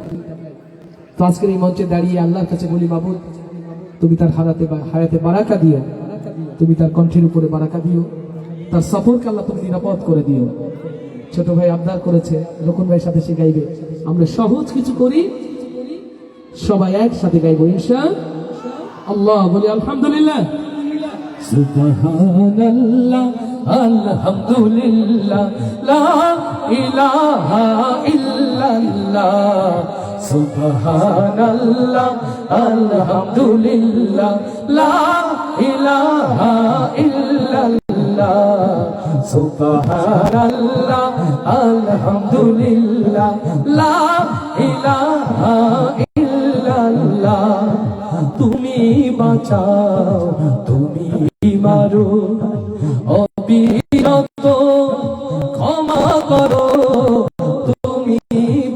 তো আজকের এই মঞ্চে দাঁড়িয়ে আল্লাহর কাছে বলি, মাবুদ তুমি তার হায়াতে বারাকা দিও, তুমি তার কণ্ঠের উপরে বারাকা দিও, তার সফরকে আল্লাহ তুমি নিরাপদ করে দিও। ছোট ভাই আবদার করেছে রকম ভাইয়ের সাথে সে গাইবে, আমরা সহজ কিছু করি, সবাই একসাথে গাইবো ইনশাআল্লাহ। বলি আলহামদুলিল্লাহ, সুবহানাল্লাহ, আলহামদুলিল্লাহ, লা ইলাহা ইল্লাল্লাহ, সুবহানাল্লাহ, আলহামদুলিল্লাহ, লা ইলাহা ইল্লাল্লাহ, সুবহানাল্লাহ, আলহামদুলিল্লাহ, লা ইলাহা ইল্লাল্লাহ। তুমি বাঁচাও, তুমি মারো, অবিরত ক্ষমা করো, তুমি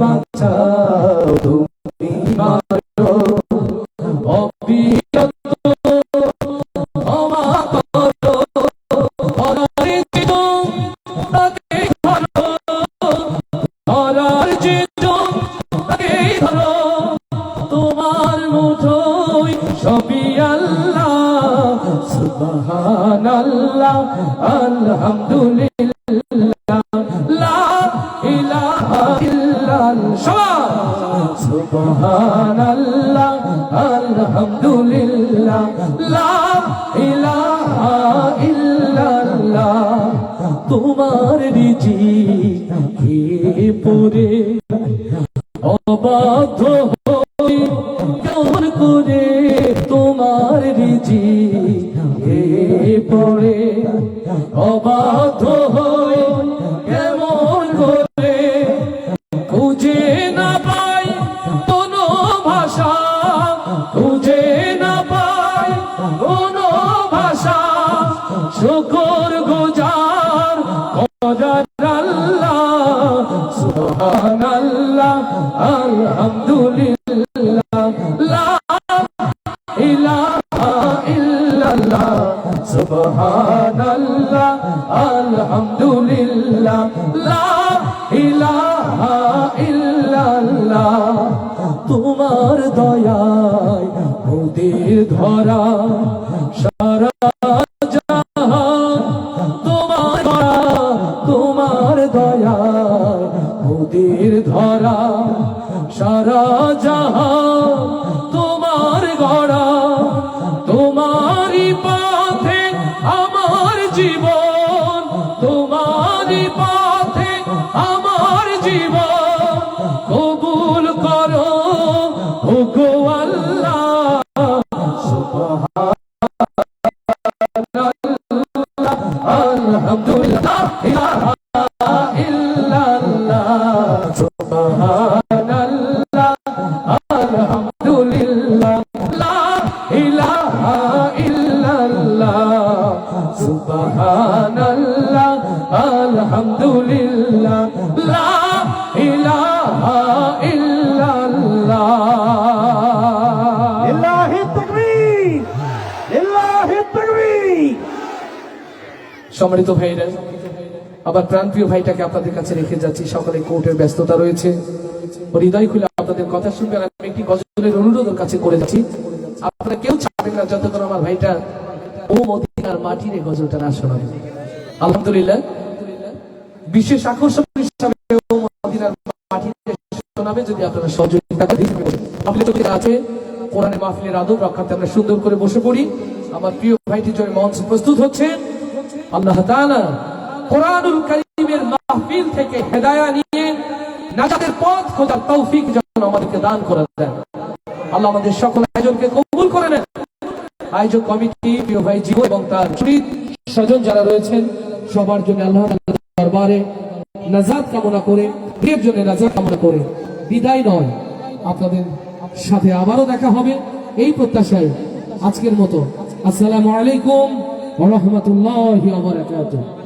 বাঁচাও, তুমি মারো, অবিরত ক্ষমা করো, ধরার জীবন তাকে ধরো, ধরার জীবন তাকে ধরো, তোমার মুঠোয় সবই আল্লাহ, সুবহানাল্লাহ, আলহামদুলিল্লাহ, লা ইলাহা ইল্লাল্লাহ, সুবহানাল্লাহ, আলহামদুলিল্লাহ, লা ইলাহা ইল্লাল্লাহ। তোমার রিজিক কে পড়ে অবাধ্য হই কেমন করে, তোমার রিজিক কে পড়ে অবাধ্য হই কেমন করে, খুঁজে না পাই কোনো ভাষা, খুঁজে না পাই কোনো ভাষা, শুকর গুজার করার আল্লাহ, সুবহানাল্লাহ, আলহামদুলিল্লাহ, লা ইলাহা ইল্লাল্লাহ, সুবহানাল্লাহ, আলহামদুলিল্লাহ, লা ইলাহা ইল্লাল্লাহ। তোমার দয়ায় মোদের ধরা সারা জাহান, তোমার দয়া, তোমার দয়ায় মোদের ধরা সারা জাহান, তোমার গড়া, তোমারই পথে আমার জীবন, তোমারই পথে আমার জীবন, কবুল করো ওগো আল্লাহ, সুবহানাল্লাহ, আলহামদুলিল্লাহ, ইলাহা ইল্লাল্লাহ, সুবহানাল্লাহ, আলহামদুলিল্লাহ, লা ইলাহা সম্মানিত ভাইরা, আবার প্রাণপ্রিয় ভাইটাকে আপনাদের কাছে রেখে যাচ্ছি। সকালে কোর্টের ব্যস্ততা রয়েছে, হৃদয় খুলে আপনাদের কথা শুনবেন। আমি একটি গজলের অনুরোধের কাছে করে যাচ্ছি, আপনারা কেউ ছাড়বেন না যতক্ষণ আমার ভাইটা ও মদিনার মাটির এই গজলটা না শোনাবে। আলহামদুলিল্লাহ, বিশেষ আকর্ষণ হিসাবে ও মদিনার মাটির শোনাবে যদি আপনারা সহযোগিতা আছে। কোরআনে মাহফিলের আদব রক্ষার্থে আমরা সুন্দর করে বসে পড়ি। আমার প্রিয় ভাইটির জন্য মঞ্চ প্রস্তুত হচ্ছে। আল্লাহ তাআলা কোরআনুল কারীমের মাহফিল থেকে হেদায়া নিয়ে নাজাতের পথ খোঁজার তৌফিক যেন আমাদেরকে দান করে দেন। আল্লাহ আমাদের সকল আয়োজনকে কবুল করে নেন। আয়োজক কমিটি, প্রিয় ভাই জীবন এবং তার স্বজন যারা রয়েছেন সবার জন্য আল্লাহ তাআলার দরবারে নাজাত কামনা করে, এর জন্য নাজাত কামনা করে বিদায় নয়, আপনাদের সাথে আবারও দেখা হবে এই প্রত্যাশায় আজকের মতো আসসালামু আলাইকুম ওয়া রাহমাতুল্লাহি ওয়া বারাকাতুহু।